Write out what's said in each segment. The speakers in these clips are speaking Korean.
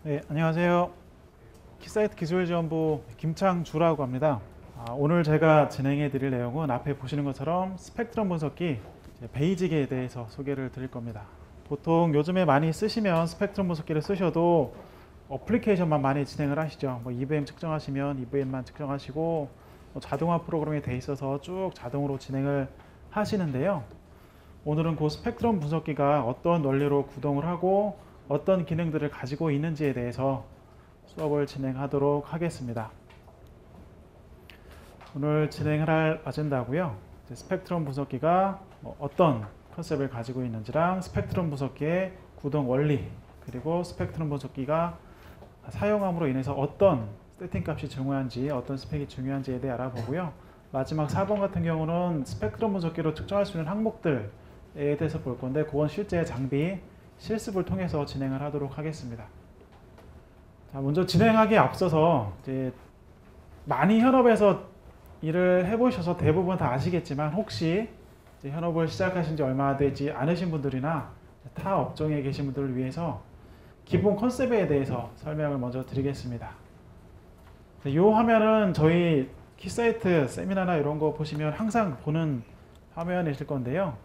네, 안녕하세요. 키사이트 기술지원부 김창주라고 합니다. 오늘 제가 진행해 드릴 내용은 앞에 보시는 것처럼 스펙트럼 분석기 베이직에 대해서 소개를 드릴 겁니다. 보통 요즘에 많이 쓰시면 스펙트럼 분석기를 쓰셔도 어플리케이션만 많이 진행을 하시죠. 뭐 EVM 측정하시면 EVM만 측정하시고 자동화 프로그램이 돼 있어서 쭉 자동으로 진행을 하시는데요. 오늘은 그 스펙트럼 분석기가 어떤 원리로 구동을 하고 어떤 기능들을 가지고 있는지에 대해서 수업을 진행하도록 하겠습니다. 오늘 진행을 할 아젠다고요. 스펙트럼 분석기가 어떤 컨셉을 가지고 있는지랑 스펙트럼 분석기의 구동 원리, 그리고 스펙트럼 분석기가 사용함으로 인해서 어떤 세팅 값이 중요한지, 어떤 스펙이 중요한지에 대해 알아보고요. 마지막 4번 같은 경우는 스펙트럼 분석기로 측정할 수 있는 항목들에 대해서 볼 건데, 그건 실제 장비 실습을 통해서 진행을 하도록 하겠습니다. 자, 먼저 진행하기에 앞서서 이제 많이 현업에서 일을 해보셔서 대부분 다 아시겠지만, 혹시 이제 현업을 시작하신 지 얼마 되지 않으신 분들이나 타 업종에 계신 분들을 위해서 기본 컨셉에 대해서 설명을 먼저 드리겠습니다. 이 화면은 저희 키사이트 세미나나 이런 거 보시면 항상 보는 화면이실 건데요.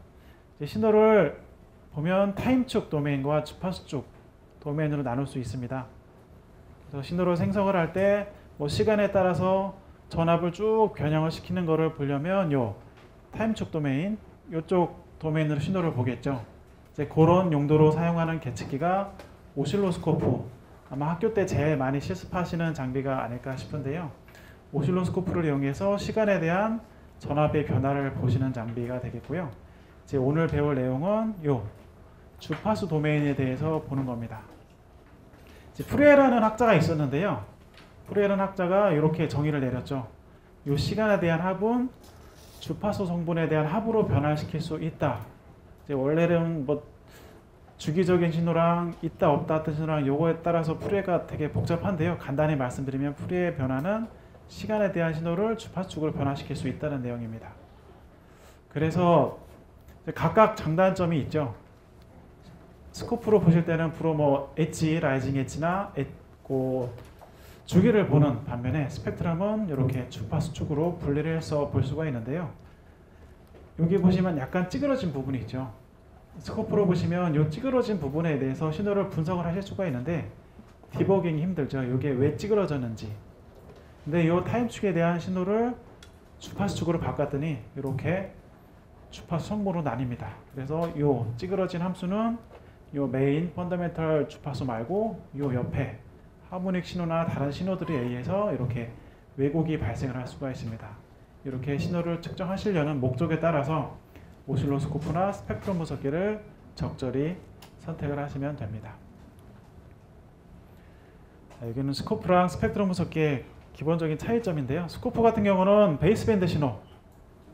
이제 신호를 보면 타임축 도메인과 주파수축 도메인으로 나눌 수 있습니다. 그래서 신호를 생성을 할 때 뭐 시간에 따라서 전압을 쭉 변형을 시키는 것을 보려면 요 타임축 도메인, 이쪽 도메인으로 신호를 보겠죠. 이제 그런 용도로 사용하는 계측기가 오실로스코프, 아마 학교 때 제일 많이 실습하시는 장비가 아닐까 싶은데요. 오실로스코프를 이용해서 시간에 대한 전압의 변화를 보시는 장비가 되겠고요. 이제 오늘 배울 내용은 요 주파수 도메인에 대해서 보는 겁니다. 프리에라는 학자가 있었는데요. 프리에라는 학자가 이렇게 정의를 내렸죠. 이 시간에 대한 합은 주파수 성분에 대한 합으로 변화시킬 수 있다. 이제 원래는 뭐 주기적인 신호랑 있다 없다 같은 신호랑 요거에 따라서 프리에가 되게 복잡한데요. 간단히 말씀드리면 프리에의 변화는 시간에 대한 신호를 주파수축으로 변화시킬 수 있다는 내용입니다. 그래서 각각 장단점이 있죠. 스코프로 보실 때는 주로 뭐 엣지, 라이징 엣지나 주기를 보는 반면에 스펙트럼은 이렇게 주파수축으로 분리를 해서 볼 수가 있는데요. 여기 보시면 약간 찌그러진 부분이 있죠. 스코프로 보시면 이 찌그러진 부분에 대해서 신호를 분석을 하실 수가 있는데 디버깅이 힘들죠. 이게 왜 찌그러졌는지. 근데 이 타임축에 대한 신호를 주파수축으로 바꿨더니 이렇게 주파수 성분으로 나뉩니다. 그래서 이 찌그러진 함수는 이 메인 펀더멘털 주파수 말고 이 옆에 하모닉 신호나 다른 신호들에 의해서 이렇게 왜곡이 발생을 할 수가 있습니다. 이렇게 신호를 측정하시려는 목적에 따라서 오실로스코프나 스펙트럼 분석기를 적절히 선택을 하시면 됩니다. 자, 여기는 스코프랑 스펙트럼 분석기의 기본적인 차이점인데요. 스코프 같은 경우는 베이스밴드 신호,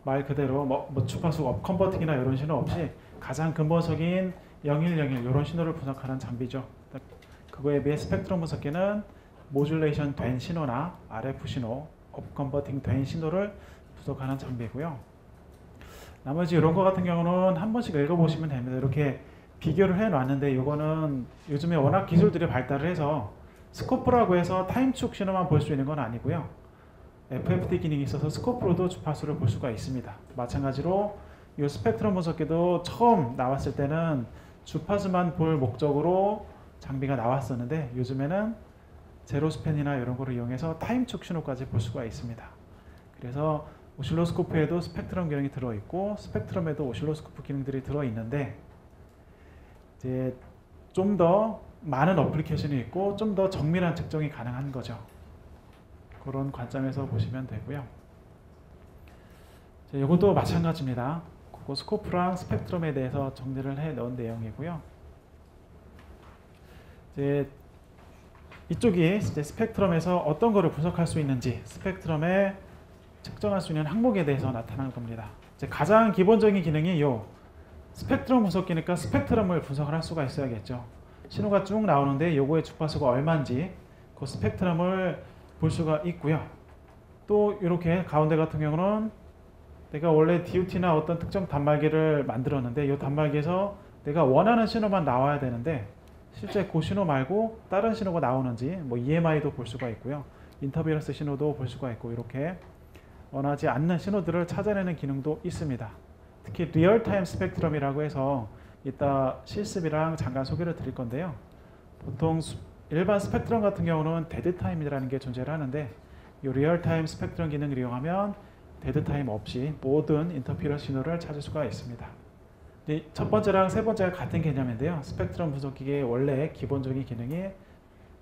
말 그대로 뭐 주파수 업 컨버팅이나 이런 신호 없이 가장 근본적인 0101 이런 신호를 분석하는 장비죠. 그거에 비해 스펙트럼 분석기는 모듈레이션 된 신호나 RF 신호, 업 컨버팅 된 신호를 분석하는 장비고요. 나머지 이런 거 같은 경우는 한 번씩 읽어보시면 됩니다. 이렇게 비교를 해놨는데 이거는 요즘에 워낙 기술들이 발달을 해서 스코프라고 해서 타임축 신호만 볼 수 있는 건 아니고요. FFT 기능이 있어서 스코프로도 주파수를 볼 수가 있습니다. 마찬가지로 이 스펙트럼 분석기도 처음 나왔을 때는 주파수만 볼 목적으로 장비가 나왔었는데 요즘에는 제로스팬이나 이런 거를 이용해서 타임축 신호까지 볼 수가 있습니다. 그래서 오실로스코프에도 스펙트럼 기능이 들어있고 스펙트럼에도 오실로스코프 기능들이 들어있는데 이제 좀 더 많은 어플리케이션이 있고 좀 더 정밀한 측정이 가능한 거죠. 그런 관점에서 보시면 되고요. 이것도 마찬가지입니다. 그거 스코프랑 스펙트럼에 대해서 정리를 해 넣은 내용이고요. 이제 이쪽이 이제 스펙트럼에서 어떤 거를 분석할 수 있는지, 스펙트럼에 측정할 수 있는 항목에 대해서 나타나는 겁니다. 이제 가장 기본적인 기능이 요 스펙트럼 분석기니까 스펙트럼을 분석을 할 수가 있어야겠죠. 신호가 쭉 나오는데 요거의 주파수가 얼마인지 그 스펙트럼을 볼 수가 있고요. 또 이렇게 가운데 같은 경우는 내가 원래 DUT나 어떤 특정 단말기를 만들었는데 이 단말기에서 내가 원하는 신호만 나와야 되는데 실제 그 신호 말고 다른 신호가 나오는지 뭐 EMI도 볼 수가 있고요. 인터ference 신호도 볼 수가 있고 이렇게 원하지 않는 신호들을 찾아내는 기능도 있습니다. 특히 리얼타임 스펙트럼이라고 해서 이따 실습이랑 잠깐 소개를 드릴 건데요. 보통 일반 스펙트럼 같은 경우는 데드타임이라는 게 존재를 하는데 이 리얼타임 스펙트럼 기능을 이용하면 데드타임 없이 모든 인터ference 신호를 찾을 수가 있습니다. 첫 번째랑 세 번째가 같은 개념인데요. 스펙트럼 분석기의 원래 기본적인 기능이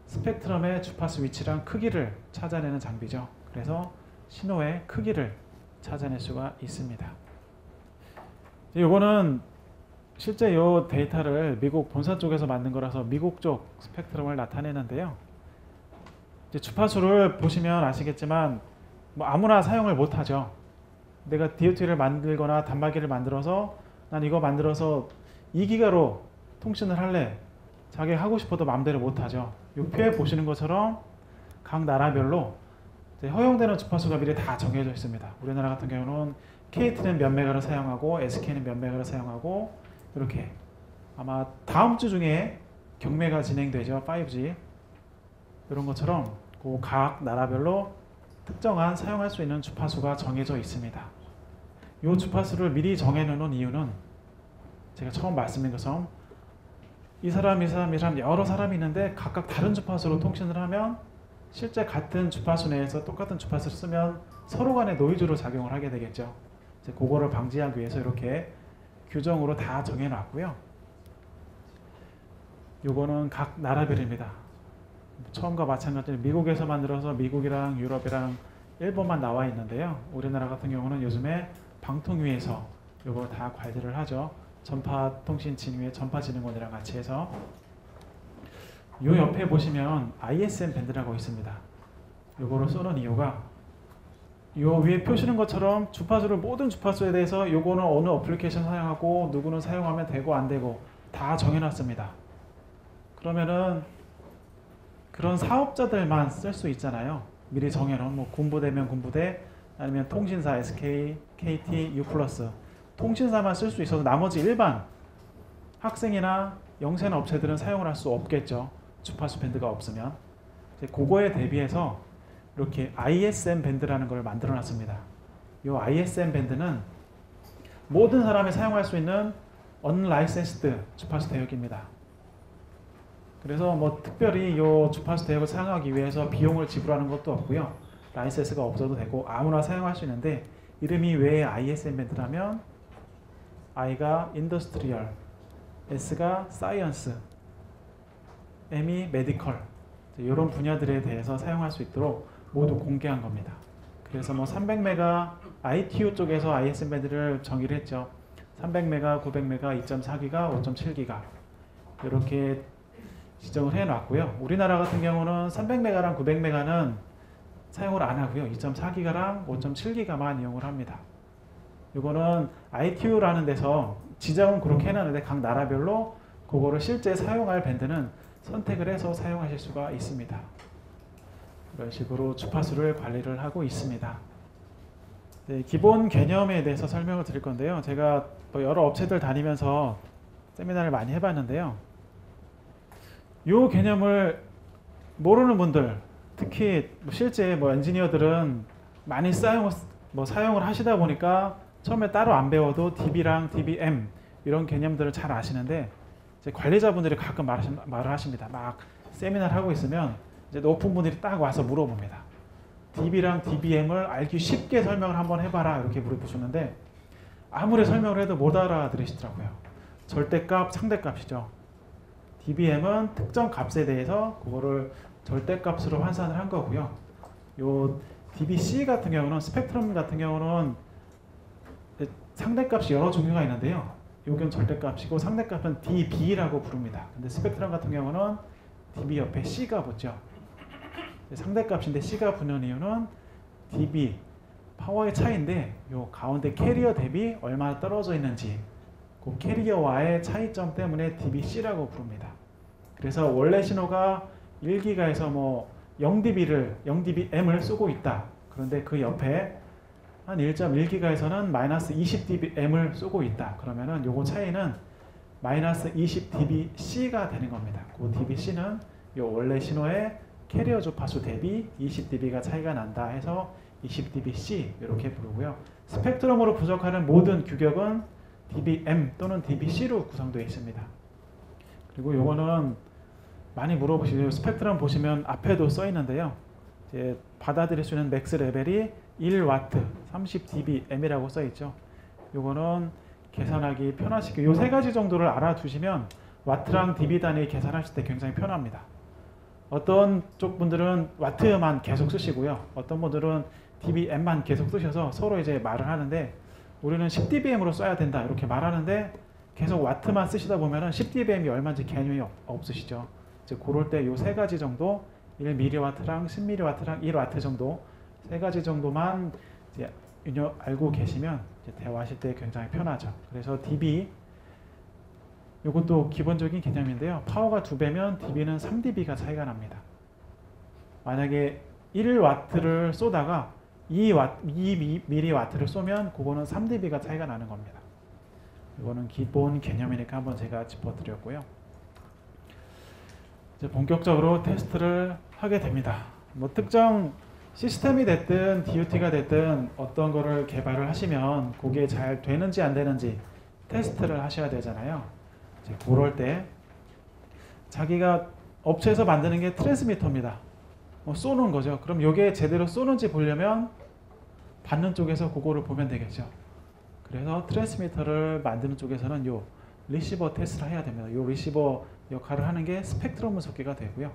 스펙트럼의 주파수 위치랑 크기를 찾아내는 장비죠. 그래서 신호의 크기를 찾아낼 수가 있습니다. 이거는 실제 이 데이터를 미국 본사 쪽에서 만든 거라서 미국 쪽 스펙트럼을 나타내는데요. 이제 주파수를 보시면 아시겠지만 뭐 아무나 사용을 못하죠. 내가 DOT를 만들거나 단말기를 만들어서 난 이거 만들어서 2기가로 통신을 할래. 자기 하고 싶어도 마음대로 못하죠. 이 표에 보시는 것처럼 각 나라별로 허용되는 주파수가 미리 다 정해져 있습니다. 우리나라 같은 경우는 KT는 몇 메가를 사용하고 SK는 몇 메가를 사용하고 이렇게 아마 다음 주 중에 경매가 진행되죠. 5G 이런 것처럼 그 각 나라별로 특정한 사용할 수 있는 주파수가 정해져 있습니다. 이 주파수를 미리 정해놓는 이유는 제가 처음 말씀드린 것처럼 이 사람 여러 사람이 있는데 각각 다른 주파수로 통신을 하면 실제 같은 주파수 내에서 똑같은 주파수를 쓰면 서로 간에 노이즈로 작용을 하게 되겠죠. 이제 그거를 방지하기 위해서 이렇게 규정으로 다 정해놨고요. 요거는 각 나라별입니다. 처음과 마찬가지로 미국에서 만들어서 미국이랑 유럽이랑 일본만 나와 있는데요. 우리나라 같은 경우는 요즘에 방통위에서 요거 다 관리를 하죠. 전파통신진흥회 전파진흥원이랑 같이 해서 요 옆에 보시면 ISM 밴드라고 있습니다. 요거를 쏘는 이유가 요 위에 표시는 것처럼 주파수를 모든 주파수에 대해서 요거는 어느 어플리케이션 사용하고 누구는 사용하면 되고 안 되고 다 정해놨습니다. 그러면은 그런 사업자들만 쓸 수 있잖아요. 미리 정해놓은 뭐 군부대면 군부대 아니면 통신사 SK, KT, U+, 통신사만 쓸 수 있어서 나머지 일반 학생이나 영세한 업체들은 사용을 할 수 없겠죠. 주파수 밴드가 없으면. 그거에 대비해서 이렇게 ISM 밴드라는 걸 만들어 놨습니다. 이 ISM 밴드는 모든 사람이 사용할 수 있는 unlicensed 주파수 대역입니다. 그래서 뭐 특별히 이 주파수 대역을 사용하기 위해서 비용을 지불하는 것도 없고요. 라이센스가 없어도 되고 아무나 사용할 수 있는데 이름이 왜 ISM 밴드라면 I가 인더스트리얼, S가 사이언스, M이 메디컬 이런 분야들에 대해서 사용할 수 있도록 모두 공개한 겁니다. 그래서 뭐 300메가 ITU 쪽에서 ISM 밴드를 정의를 했죠. 300메가, 900메가, 2.4기가, 5.7기가 이렇게 지정을 해놨고요. 우리나라 같은 경우는 300메가랑 900메가는 사용을 안 하고요. 2.4기가랑 5.7기가만 이용을 합니다. 이거는 ITU라는 데서 지정은 그렇게 해놨는데 각 나라별로 그거를 실제 사용할 밴드는 선택을 해서 사용하실 수가 있습니다. 이런 식으로 주파수를 관리를 하고 있습니다. 네, 기본 개념에 대해서 설명을 드릴 건데요. 제가 뭐 여러 업체들 다니면서 세미나를 많이 해봤는데요. 이 개념을 모르는 분들, 특히 실제 뭐 엔지니어들은 많이 사용을 하시다 보니까 처음에 따로 안 배워도 DB랑 DBM 이런 개념들을 잘 아시는데 이제 관리자분들이 가끔 말을 하십니다. 막 세미나를 하고 있으면 이제 높은 분들이 딱 와서 물어봅니다. DB랑 DBM을 알기 쉽게 설명을 한번 해봐라 이렇게 물어보시는데 아무리 설명을 해도 못 알아들으시더라고요. 절대값, 상대값이죠. DBM은 특정 값에 대해서 그거를 절대값으로 환산을 한 거고요. 요 DBC 같은 경우는 스펙트럼 같은 경우는 상대값이 여러 종류가 있는데요. 요건 절대값이고 상대값은 DB라고 부릅니다. 근데 스펙트럼 같은 경우는 DB 옆에 C가 붙죠. 상대값인데 C가 붙는 이유는 DB 파워의 차이인데 요 가운데 캐리어 대비 얼마나 떨어져 있는지 그 캐리어와의 차이점 때문에 DBC라고 부릅니다. 그래서 원래 신호가 1기가에서 뭐 0dBm을 쓰고 있다. 그런데 그 옆에 한 1.1기가에서는 마이너스 20dBm을 쓰고 있다. 그러면은 요거 차이는 마이너스 20dBC가 되는 겁니다. 그 dBC는 이 원래 신호의 캐리어 주파수 대비 20dB가 차이가 난다 해서 20dBc 이렇게 부르고요. 스펙트럼으로 분석하는 모든 규격은 dBm 또는 dBc로 구성되어 있습니다. 그리고 요거는 많이 물어보시죠. 스펙트럼 보시면 앞에도 써 있는데요. 이제 받아들일 수 있는 맥스 레벨이 1W 30dBm이라고 써 있죠. 요거는 계산하기 편하시게 요 세 가지 정도를 알아두시면 와트랑 dB 단위 계산하실 때 굉장히 편합니다. 어떤 쪽 분들은 와트만 계속 쓰시고요. 어떤 분들은 dBm만 계속 쓰셔서 서로 이제 말을 하는데 우리는 10dBm으로 써야 된다 이렇게 말하는데 계속 와트만 쓰시다 보면은 10dBm이 얼마인지 개념이 없으시죠. 이제 그럴 때 요 세 가지 정도 1mW랑 10mW랑 1W 정도 세 가지 정도만 이제 알고 계시면 이제 대화하실 때 굉장히 편하죠. 그래서 dB 이것도 기본적인 개념인데요. 파워가 2배면 dB는 3dB가 차이가 납니다. 만약에 1W를 쏘다가 2mW를 쏘면 그거는 3dB가 차이가 나는 겁니다. 이거는 기본 개념이니까 한번 제가 짚어드렸고요. 이제 본격적으로 테스트를 하게 됩니다. 뭐 특정 시스템이 됐든 DUT가 됐든 어떤 거를 개발을 하시면 그게 잘 되는지 안 되는지 테스트를 하셔야 되잖아요. 이제 그럴 때 자기가 업체에서 만드는 게 트랜스미터입니다. 쏘는 거죠. 그럼 이게 제대로 쏘는지 보려면 받는 쪽에서 그거를 보면 되겠죠. 그래서 트랜스미터를 만드는 쪽에서는 요 리시버 테스트를 해야 됩니다. 요 리시버 역할을 하는 게 스펙트럼 분석기가 되고요.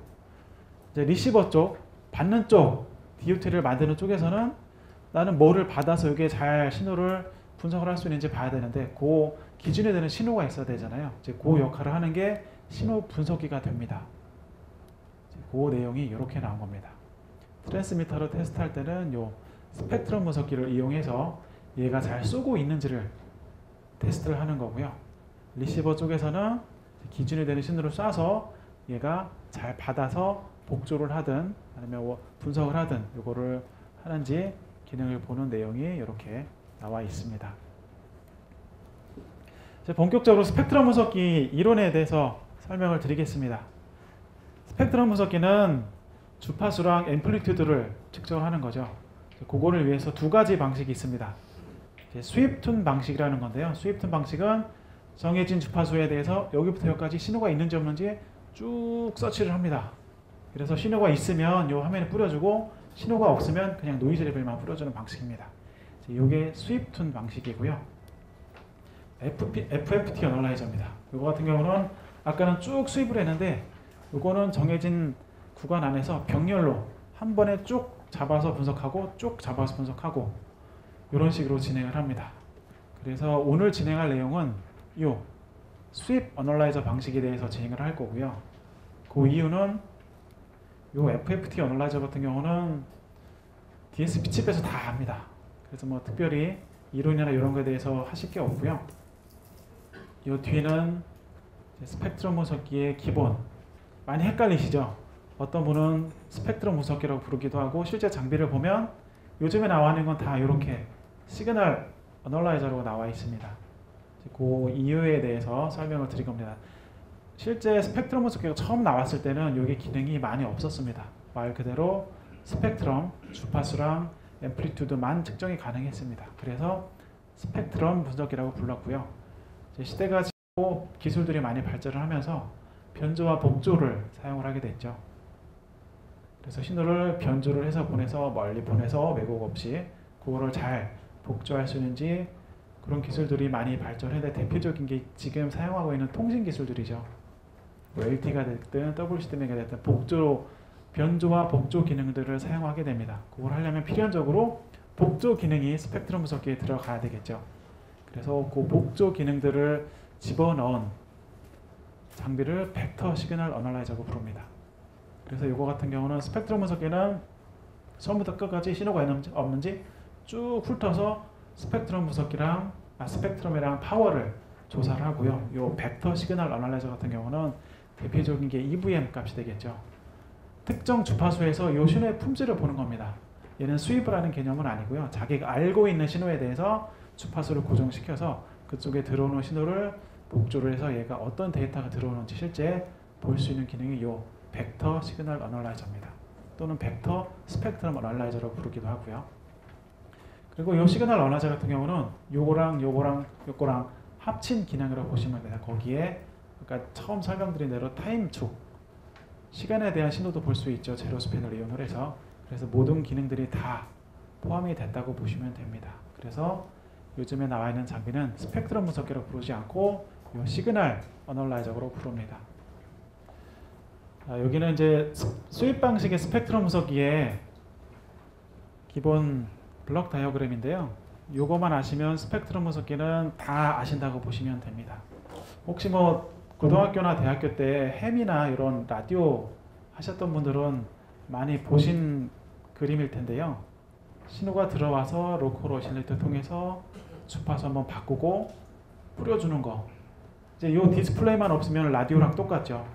이제 리시버 쪽, 받는 쪽, DUT를 만드는 쪽에서는 나는 뭐를 받아서 이게 잘 신호를 분석을 할 수 있는지 봐야 되는데 그 기준에 되는 신호가 있어야 되잖아요. 이제 그 역할을 하는 게 신호 분석기가 됩니다. 그 내용이 이렇게 나온 겁니다. 트랜스미터를 테스트할 때는 요 스펙트럼 분석기를 이용해서 얘가 잘 쏘고 있는지를 테스트를 하는 거고요. 리시버 쪽에서는 기준이 되는 신호를 쏴서 얘가 잘 받아서 복조를 하든 아니면 분석을 하든 이거를 하는지 기능을 보는 내용이 이렇게 나와 있습니다. 이제 본격적으로 스펙트럼 분석기 이론에 대해서 설명을 드리겠습니다. 스펙트럼 분석기는 주파수랑 앰플리튜드를 측정하는 거죠. 그거를 위해서 두 가지 방식이 있습니다. 스윕튠 방식이라는 건데요. 스윕튠 방식은 정해진 주파수에 대해서 여기부터 여기까지 신호가 있는지 없는지 쭉 서치를 합니다. 그래서 신호가 있으면 이 화면에 뿌려주고 신호가 없으면 그냥 노이즈 레벨만 뿌려주는 방식입니다. 이게 스윕튠 방식이고요. FFT 어널라이저입니다. 이거 같은 경우는 아까는 쭉 스윕을 했는데 이거는 정해진 구간 안에서 병렬로 한 번에 쭉 잡아서 분석하고 쭉 잡아서 분석하고 이런 식으로 진행을 합니다. 그래서 오늘 진행할 내용은 이 스윕 어널라이저 방식에 대해서 진행을 할 거고요. 그 이유는 이 FFT 어널라이저 같은 경우는 DSP 칩에서 다 합니다. 그래서 뭐 특별히 이론이나 이런 거에 대해서 하실 게 없고요. 이 뒤는 스펙트럼 분석기의 기본. 많이 헷갈리시죠? 어떤 분은 스펙트럼 분석기라고 부르기도 하고 실제 장비를 보면 요즘에 나와 있는 건 다 이렇게 시그널 어널라이저로 나와 있습니다. 그 이유에 대해서 설명을 드릴 겁니다. 실제 스펙트럼 분석기가 처음 나왔을 때는 여기 기능이 많이 없었습니다. 말 그대로 스펙트럼, 주파수랑 앰플리튜드만 측정이 가능했습니다. 그래서 스펙트럼 분석기라고 불렀고요. 시대가 지나고 기술들이 많이 발전을 하면서 변조와 복조를 사용을 하게 됐죠. 그래서 신호를 변조를 해서 보내서 멀리 보내서 왜곡 없이 그거를 잘 복조할 수 있는지 그런 기술들이 많이 발전했는데 대표적인 게 지금 사용하고 있는 통신 기술들이죠. LTE가 됐든 WCDMA가 됐든 변조와 복조 기능들을 사용하게 됩니다. 그걸 하려면 필연적으로 복조 기능이 스펙트럼 분석기에 들어가야 되겠죠. 그래서 그 복조 기능들을 집어넣은 장비를 벡터 시그널 어널라이저라고 부릅니다. 그래서 이거 같은 경우는 스펙트럼 분석기는 처음부터 끝까지 신호가 없는지 쭉 훑어서 스펙트럼이랑 파워를 조사를 하고요. 이 벡터 시그널 어널라이저 같은 경우는 대표적인 게 EVM 값이 되겠죠. 특정 주파수에서 이 신호의 품질을 보는 겁니다. 얘는 스윕을 하는 개념은 아니고요. 자기가 알고 있는 신호에 대해서 주파수를 고정시켜서 그쪽에 들어오는 신호를 복조를 해서 얘가 어떤 데이터가 들어오는지 실제 볼 수 있는 기능이 이 벡터 시그널 어널라이저입니다. 또는 벡터 스펙트럼 어널라이저라고 부르기도 하고요. 그리고 이 시그널 어널라이저 같은 경우는 요거랑 합친 기능이라고 보시면 됩니다. 거기에 아까 처음 설명드린 대로 타임축, 시간에 대한 신호도 볼 수 있죠. 제로 스팬을 이용을 해서. 그래서 모든 기능들이 다 포함이 됐다고 보시면 됩니다. 그래서 요즘에 나와 있는 장비는 스펙트럼 분석기라고 부르지 않고 이 시그널 어널라이저로 부릅니다. 여기는 이제 수입 방식의 스펙트럼 분석기의 기본 블록 다이어그램인데요. 요거만 아시면 스펙트럼 분석기는 다 아신다고 보시면 됩니다. 혹시 뭐 고등학교나 대학교 때 햄이나 이런 라디오 하셨던 분들은 많이 보신 그림일 텐데요. 신호가 들어와서 로컬 오실레이터 통해서 주파수 한번 바꾸고 뿌려주는 거. 이제 이 디스플레이만 없으면 라디오랑 똑같죠.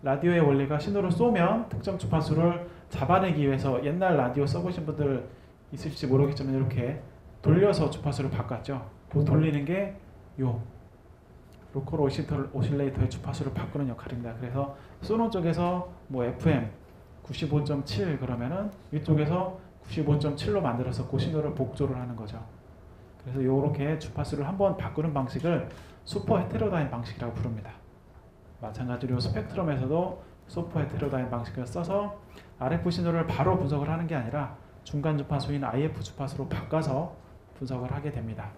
라디오의 원리가 신호를 쏘면 특정 주파수를 잡아내기 위해서 옛날 라디오 써보신 분들 있을지 모르겠지만 이렇게 돌려서 주파수를 바꿨죠. 그 돌리는 게 요 로컬 오실레이터의 주파수를 바꾸는 역할입니다. 그래서 쏘는 쪽에서 뭐 FM 95.7 그러면은 이쪽에서 95.7로 만들어서 그 신호를 복조를 하는 거죠. 그래서 이렇게 주파수를 한번 바꾸는 방식을 슈퍼 헤테로다인 방식이라고 부릅니다. 마찬가지로 스펙트럼에서도 슈퍼 헤테로다인 방식을 써서 RF 신호를 바로 분석을 하는 게 아니라 중간 주파수인 IF 주파수로 바꿔서 분석을 하게 됩니다.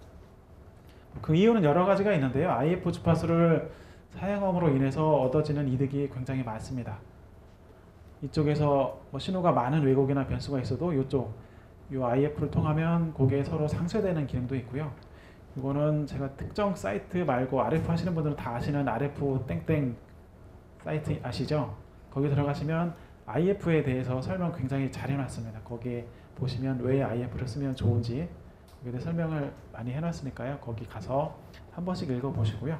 그 이유는 여러 가지가 있는데요. IF 주파수를 사용함으로 인해서 얻어지는 이득이 굉장히 많습니다. 이쪽에서 뭐 신호가 많은 왜곡이나 변수가 있어도 이쪽 요 IF를 통하면 그게 서로 상쇄되는 기능도 있고요. 이거는 제가 특정 사이트 말고 RF 하시는 분들은 다 아시는 RF 땡땡 사이트 아시죠? 거기 들어가시면 IF에 대해서 설명 굉장히 잘 해놨습니다. 거기에 보시면 왜 IF를 쓰면 좋은지 거기에 대해 설명을 많이 해놨으니까요. 거기 가서 한 번씩 읽어보시고요.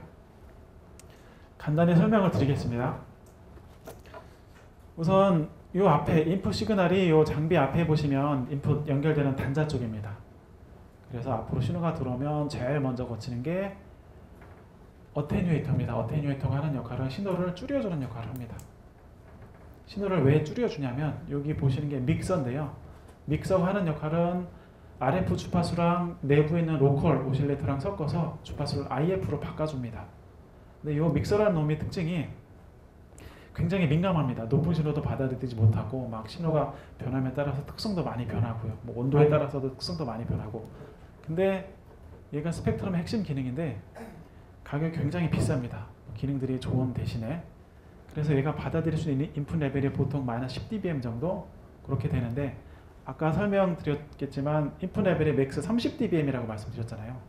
간단히 설명을 드리겠습니다. 우선 이 앞에 인풋 시그널이 이 장비 앞에 보시면 인풋 연결되는 단자 쪽입니다. 그래서 앞으로 신호가 들어오면 제일 먼저 거치는 게 어테뉴에이터입니다. 어테뉴에이터가 하는 역할은 신호를 줄여주는 역할을 합니다. 신호를 왜 줄여주냐면 여기 보시는 게 믹서인데요. 믹서가 하는 역할은 RF 주파수랑 내부에 있는 로컬 오실레이터랑 섞어서 주파수를 IF로 바꿔줍니다. 근데 이 믹서라는 놈의 특징이 굉장히 민감합니다. 높은 신호도 받아들이지 못하고 막 신호가 변함에 따라서 특성도 많이 변하고요. 뭐 온도에 따라서도 특성도 많이 변하고. 근데 얘가 스펙트럼의 핵심 기능인데 가격이 굉장히 비쌉니다. 기능들이 좋은 대신에. 그래서 얘가 받아들일 수 있는 인풋 레벨이 보통 마이너스 10dBm 정도 그렇게 되는데 아까 설명드렸겠지만 인풋 레벨이 맥스 30dBm이라고 말씀드렸잖아요.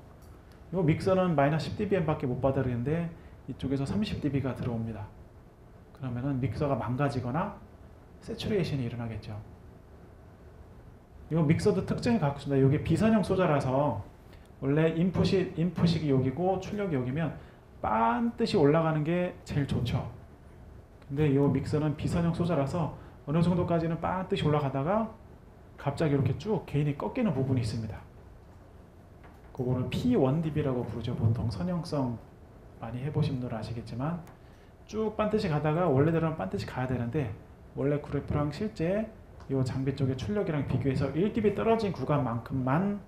이 믹서는 마이너스 10dBm밖에 못 받아들이는데 이쪽에서 30dB가 들어옵니다. 그러면은 믹서가 망가지거나 세츄레이션이 일어나겠죠. 이 믹서도 특징을 갖고 있습니다. 이게 비선형 소자라서 원래 인풋이 여기고 출력이 여기면 반듯이 올라가는 게 제일 좋죠. 근데 이 믹서는 비선형 소자라서 어느 정도까지는 반듯이 올라가다가 갑자기 이렇게 쭉 개인이 꺾이는 부분이 있습니다. 그거를 P1dB라고 부르죠. 보통 선형성 많이 해보신 분들은 아시겠지만 쭉 반듯이 가다가 원래대로는 반듯이 가야 되는데 원래 그래프랑 실제 이 장비 쪽의 출력이랑 비교해서 1dB 떨어진 구간만큼만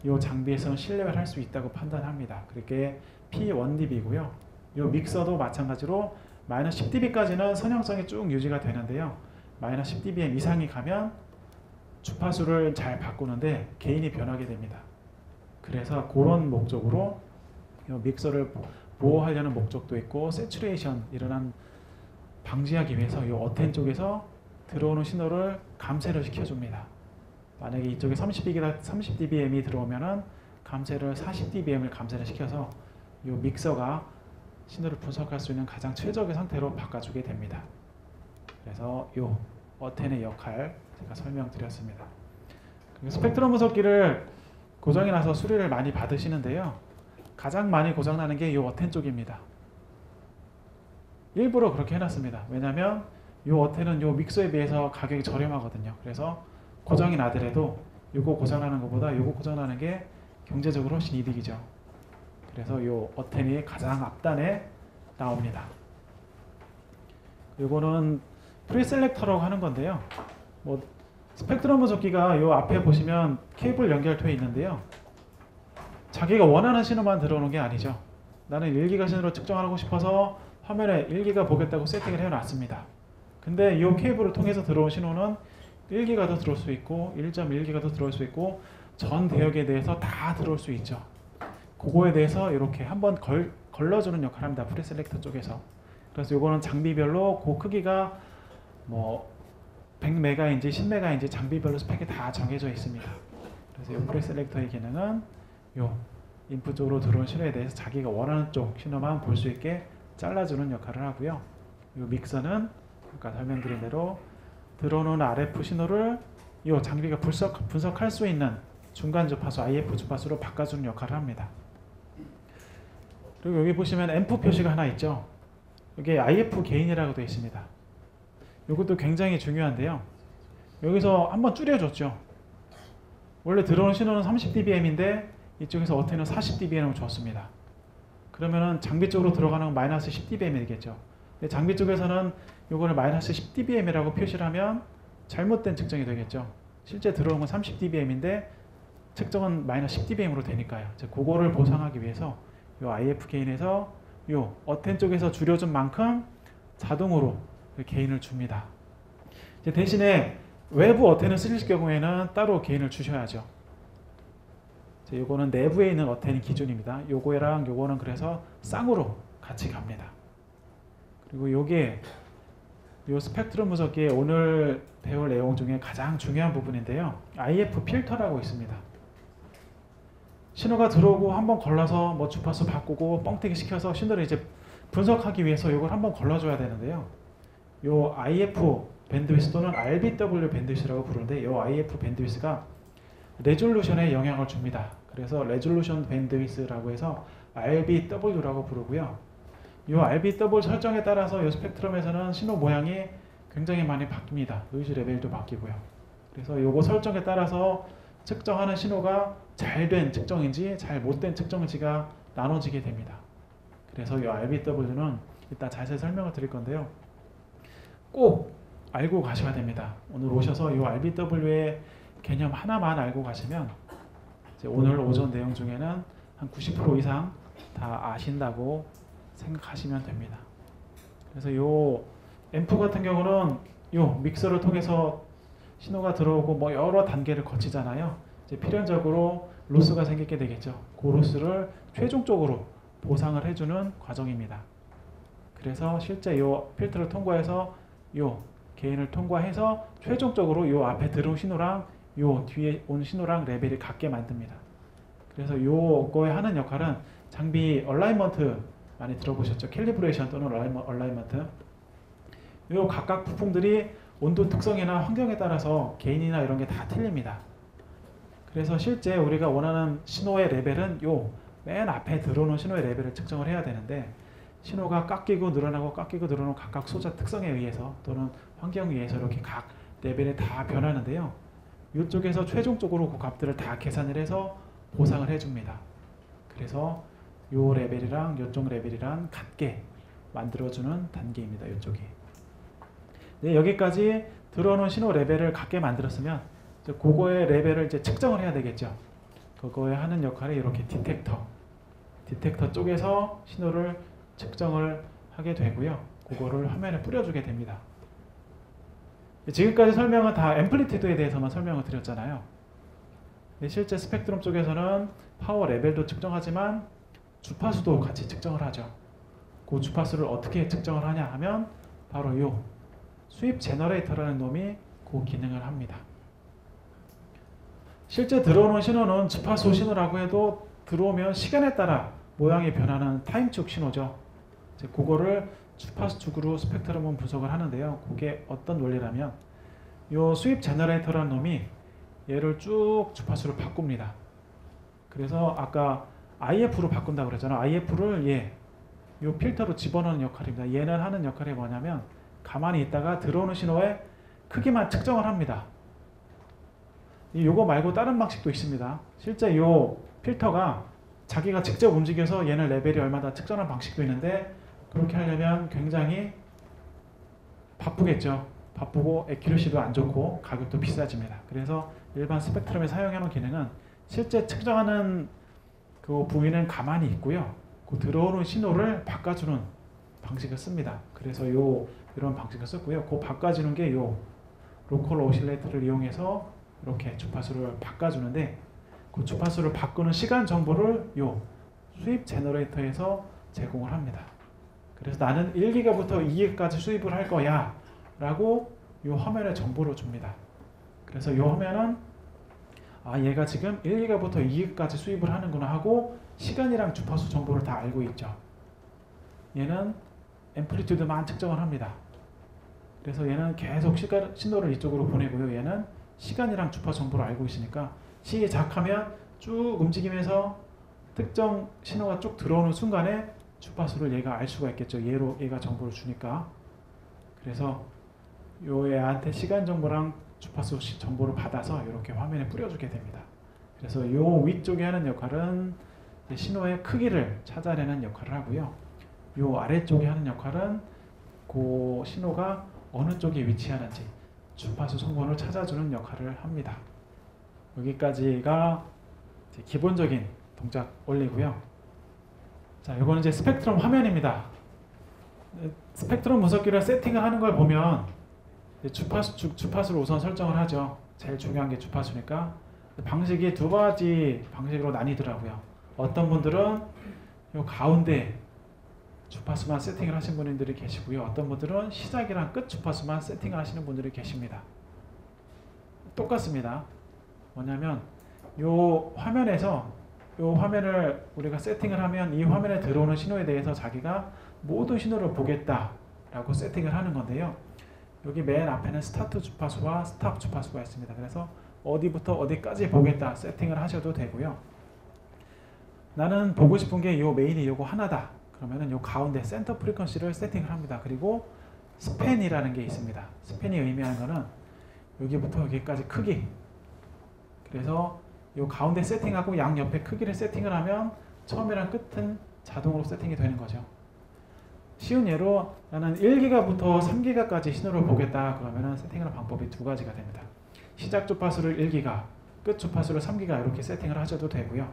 이 장비에서는 신뢰를 할 수 있다고 판단합니다. 그렇게 P1dB고요. 이 믹서도 마찬가지로 마이너스 10dB까지는 선형성이 쭉 유지가 되는데요. 마이너스 10dBm 이상이 가면 주파수를 잘 바꾸는데 개인이 변하게 됩니다. 그래서 그런 목적으로 이 믹서를 보호하려는 목적도 있고 세츄레이션 일어난 방지하기 위해서 이 어텐 쪽에서 들어오는 신호를 감쇄를 시켜줍니다. 만약에 이쪽에 30dBm이 들어오면은 감쇄를 40dBm을 감쇄를 시켜서 이 믹서가 신호를 분석할 수 있는 가장 최적의 상태로 바꿔주게 됩니다. 그래서 이 어텐의 역할 제가 설명드렸습니다. 스펙트럼 분석기를 고장이 나서 수리를 많이 받으시는데요. 가장 많이 고장나는 게 이 어텐 쪽입니다. 일부러 그렇게 해놨습니다. 왜냐하면 이 어텐은 이 믹서에 비해서 가격이 저렴하거든요. 그래서 고장이 나더라도 이거 고장나는 것보다 이거 고장나는 게 경제적으로 훨씬 이득이죠. 그래서 이 어텐이 가장 앞단에 나옵니다. 이거는 프리셀렉터라고 하는 건데요. 뭐 스펙트럼 분석기가 이 앞에 보시면 케이블 연결되어 있는데요. 자기가 원하는 신호만 들어오는 게 아니죠. 나는 1기가 신호로 측정하고 싶어서 화면에 1기가 보겠다고 세팅을 해놨습니다. 근데 이 케이블을 통해서 들어온 신호는 1기가도 들어올 수 있고 1.1기가도 들어올 수 있고 전 대역에 대해서 다 들어올 수 있죠. 그거에 대해서 이렇게 한번 걸러주는 역할을 합니다. 프리셀렉터 쪽에서. 그래서 이거는 장비별로 그 크기가 뭐 100메가인지 10메가인지 장비별로 스펙이 다 정해져 있습니다. 그래서 이 프리셀렉터의 기능은 이 인풋 쪽으로 들어온 신호에 대해서 자기가 원하는 쪽 신호만 볼 수 있게 잘라주는 역할을 하고요. 이 믹서는 아까 설명드린 대로 들어오는 RF 신호를 이 장비가 분석할 수 있는 중간 주파수 IF 주파수로 바꿔주는 역할을 합니다. 그리고 여기 보시면 앰프 표시가 하나 있죠. 이게 IF 게인이라고 되어 있습니다. 이것도 굉장히 중요한데요. 여기서 한번 줄여줬죠. 원래 들어오는 신호는 30dBm인데 이쪽에서 어텐은 40dBm을 줬습니다. 그러면은 장비 쪽으로 들어가는 건 마이너스 10dBm이 되겠죠. 근데 장비 쪽에서는 이거를 마이너스 10dBm이라고 표시를 하면 잘못된 측정이 되겠죠. 실제 들어오는 건 30dBm인데 측정은 마이너스 10dBm으로 되니까요. 그거를 보상하기 위해서 이 IF 게인에서 이 어텐 쪽에서 줄여준 만큼 자동으로 게인을 줍니다. 대신에 외부 어텐을 쓰실 경우에는 따로 게인을 주셔야죠. 요거는 내부에 있는 어텐이 기준입니다. 요거랑 요거는 그래서 쌍으로 같이 갑니다. 그리고 요게 요 스펙트럼 분석기의 오늘 배울 내용 중에 가장 중요한 부분인데요. IF 필터라고 있습니다. 신호가 들어오고 한번 걸러서 뭐 주파수 바꾸고 뻥튀기 시켜서 신호를 이제 분석하기 위해서 이걸 한번 걸러줘야 되는데요. 요 IF 밴드위스 또는 RBW 밴드위스라고 부르는데 요 IF 밴드위스가 레졸루션에 영향을 줍니다. 그래서 레졸루션 밴드위스라고 해서 RBW라고 부르고요. 이 RBW 설정에 따라서 이 스펙트럼에서는 신호 모양이 굉장히 많이 바뀝니다. 노이즈 레벨도 바뀌고요. 그래서 이거 설정에 따라서 측정하는 신호가 잘된 측정인지 잘 못된 측정인지가 나눠지게 됩니다. 그래서 이 RBW는 이따 자세히 설명을 드릴 건데요. 꼭 알고 가셔야 됩니다. 오늘 오셔서 이 RBW의 개념 하나만 알고 가시면 이제 오늘 오전 내용 중에는 한 90% 이상 다 아신다고 생각하시면 됩니다. 그래서 요 앰프 같은 경우는 요 믹서를 통해서 신호가 들어오고 뭐 여러 단계를 거치잖아요. 이제 필연적으로 로스가 생기게 되겠죠. 그 로스를 최종적으로 보상을 해주는 과정입니다. 그래서 실제 요 필터를 통과해서 요 게인을 통과해서 최종적으로 요 앞에 들어온 신호랑 요 뒤에 온 신호랑 레벨이 같게 만듭니다. 그래서 요거에 하는 역할은 장비 얼라이먼트 많이 들어보셨죠? 캘리브레이션 또는 얼라이먼트. 요 각각 부품들이 온도 특성이나 환경에 따라서 게인이나 이런 게 다 틀립니다. 그래서 실제 우리가 원하는 신호의 레벨은 요 맨 앞에 들어오는 신호의 레벨을 측정을 해야 되는데 신호가 깎이고 늘어나고 깎이고 늘어나고 각각 소자 특성에 의해서 또는 환경에 의해서 이렇게 각 레벨이 다 변하는데요. 이쪽에서 최종적으로 그 값들을 다 계산을 해서 보상을 해줍니다. 그래서 요 레벨이랑 요쪽 레벨이랑 같게 만들어주는 단계입니다. 이쪽이. 네, 여기까지 들어오는 신호 레벨을 같게 만들었으면 이제 그거의 레벨을 이제 측정을 해야 되겠죠. 그거에 하는 역할이 이렇게 디텍터 쪽에서 신호를 측정을 하게 되고요. 그거를 화면에 뿌려주게 됩니다. 지금까지 설명은 다 앰플리튜드에 대해서만 설명을 드렸잖아요. 실제 스펙트럼 쪽에서는 파워 레벨도 측정하지만 주파수도 같이 측정을 하죠. 그 주파수를 어떻게 측정을 하냐 하면 바로 이 수입 제너레이터라는 놈이 그 기능을 합니다. 실제 들어오는 신호는 주파수 신호라고 해도 들어오면 시간에 따라 모양이 변하는 타임축 신호죠. 이제 그거를 주파수축으로 스펙트럼은 분석을 하는데요. 그게 어떤 원리라면 이 수입 제너레이터라는 놈이 얘를 쭉 주파수를 바꿉니다. 그래서 아까 IF로 바꾼다고 그랬잖아요. IF를 이 필터로 집어넣는 역할입니다. 얘는 하는 역할이 뭐냐면 가만히 있다가 들어오는 신호의 크기만 측정을 합니다. 요거 말고 다른 방식도 있습니다. 실제 이 필터가 자기가 직접 움직여서 얘는 레벨이 얼마다 측정하는 방식도 있는데 그렇게 하려면 굉장히 바쁘겠죠. 바쁘고 애큐러시도 안 좋고 가격도 비싸집니다. 그래서 일반 스펙트럼에 사용하는 기능은 실제 측정하는 그 부위는 가만히 있고요. 그 들어오는 신호를 바꿔주는 방식을 씁니다. 그래서 이런 방식을 썼고요. 그 바꿔주는 게 로컬 오실레이터를 이용해서 이렇게 주파수를 바꿔주는데 그 주파수를 바꾸는 시간 정보를 수입 제너레이터에서 제공을 합니다. 그래서 나는 1기가부터 2기가까지 수입을 할 거야 라고 이 화면에 정보를 줍니다. 그래서 이 화면은 얘가 지금 1기가부터 2기가까지 수입을 하는구나 하고 시간이랑 주파수 정보를 다 알고 있죠. 얘는 앰플리튜드만 측정을 합니다. 그래서 얘는 계속 신호를 이쪽으로 보내고요. 얘는 시간이랑 주파수 정보를 알고 있으니까 시작하면 쭉 움직이면서 특정 신호가 쭉 들어오는 순간에 주파수를 얘가 알 수가 있겠죠. 얘가 정보를 주니까. 그래서 얘한테 시간 정보랑 주파수 정보를 받아서 이렇게 화면에 뿌려주게 됩니다. 그래서 위쪽에 하는 역할은 신호의 크기를 찾아내는 역할을 하고요. 아래쪽에 하는 역할은 그 신호가 어느 쪽에 위치하는지 주파수 성분을 찾아주는 역할을 합니다. 여기까지가 기본적인 동작 원리고요. 자, 이거는 이제 스펙트럼 화면입니다. 스펙트럼 분석기를 세팅을 하는 걸 보면 주파수를 우선 설정을 하죠. 제일 중요한 게 주파수니까. 방식이 두 가지 방식으로 나뉘더라고요. 어떤 분들은 이 가운데 주파수만 세팅을 하신 분들이 계시고요. 어떤 분들은 시작이랑 끝 주파수만 세팅을 하시는 분들이 계십니다. 똑같습니다. 뭐냐면 이 화면에서 이 화면을 우리가 세팅을 하면 이 화면에 들어오는 신호에 대해서 자기가 모든 신호를 보겠다라고 세팅을 하는 건데요. 여기 맨 앞에는 스타트 주파수와 스탑 주파수가 있습니다. 그래서 어디부터 어디까지 보겠다 세팅을 하셔도 되고요. 나는 보고 싶은 게 이 메인이 이거 하나다. 그러면은 이 가운데 센터 프리퀀시를 세팅을 합니다. 그리고 스팬이라는 게 있습니다. 스팬이 의미하는 거는 여기부터 여기까지 크기. 그래서 이 가운데 세팅하고 양 옆에 크기를 세팅을 하면 처음이랑 끝은 자동으로 세팅이 되는 거죠. 쉬운 예로 나는 1기가부터 3기가까지 신호를 보겠다 그러면은 세팅하는 방법이 두 가지가 됩니다. 시작 주파수를 1기가, 끝 주파수를 3기가 이렇게 세팅을 하셔도 되고요.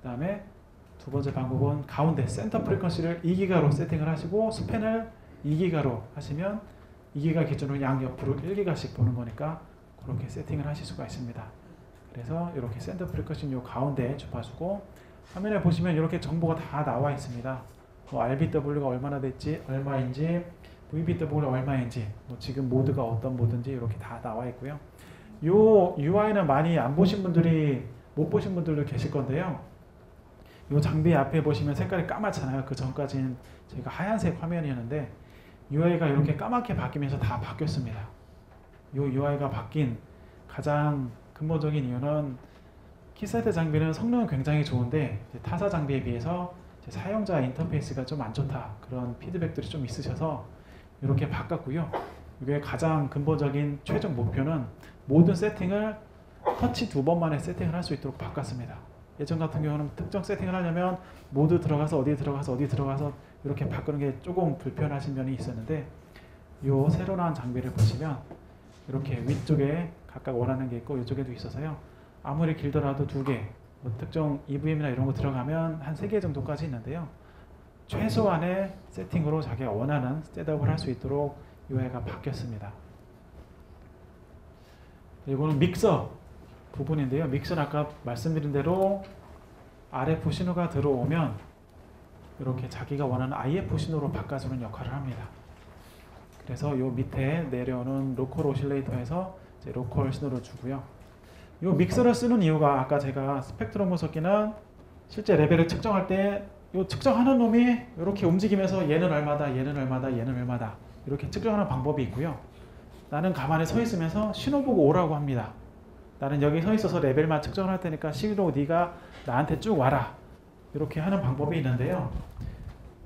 그 다음에 두 번째 방법은 가운데 센터 프리퀀시를 2기가로 세팅을 하시고 스팬을 2기가로 하시면 2기가 기준으로 양옆으로 1기가씩 보는 거니까 그렇게 세팅을 하실 수가 있습니다. 그래서 이렇게 센터 프리퀀시 요 가운데 주파수고 화면에 보시면 이렇게 정보가 다 나와 있습니다. 뭐 RBW가 얼마나 됐지, 얼마인지, VBW가 얼마인지, 뭐 지금 모드가 어떤 모드인지 이렇게 다 나와 있고요. 요 UI는 많이 안 보신 분들이 못 보신 분들도 계실 건데요. 요 장비 앞에 보시면 색깔이 까맣잖아요. 그 전까지는 저희가 하얀색 화면이었는데 UI가 이렇게 까맣게 바뀌면서 다 바뀌었습니다. 요 UI가 바뀐 가장 근본적인 이유는 키세트 장비는 성능은 굉장히 좋은데 타사 장비에 비해서 사용자 인터페이스가 좀 안 좋다 그런 피드백들이 좀 있으셔서 이렇게 바꿨고요. 이게 가장 근본적인 최종 목표는 모든 세팅을 터치 2번만에 세팅을 할 수 있도록 바꿨습니다. 예전 같은 경우는 특정 세팅을 하려면 모두 들어가서 어디 들어가서 이렇게 바꾸는 게 조금 불편하신 면이 있었는데 이 새로 나온 장비를 보시면 이렇게 위쪽에 각각 원하는 게 있고 이쪽에도 있어서요. 아무리 길더라도 2개 뭐 특정 EVM이나 이런 거 들어가면 한 3개 정도까지 있는데요. 최소한의 세팅으로 자기가 원하는 셋업을 할 수 있도록 UI가 바뀌었습니다. 이거는 믹서 부분인데요. 믹서는 아까 말씀드린 대로 RF 신호가 들어오면 이렇게 자기가 원하는 IF 신호로 바꿔주는 역할을 합니다. 그래서 요 밑에 내려오는 로컬 오실레이터에서 이제 로컬 신호를 주고요. 요 믹서를 쓰는 이유가 아까 제가 스펙트럼 분석기는 실제 레벨을 측정할 때 요 측정하는 놈이 이렇게 움직이면서 얘는 얼마다, 얘는 얼마다, 얘는 얼마다 이렇게 측정하는 방법이 있고요. 나는 가만히 서 있으면서 신호 보고 오라고 합니다. 나는 여기 서 있어서 레벨만 측정을 할 테니까 신호 네가 나한테 쭉 와라 이렇게 하는 방법이 있는데요.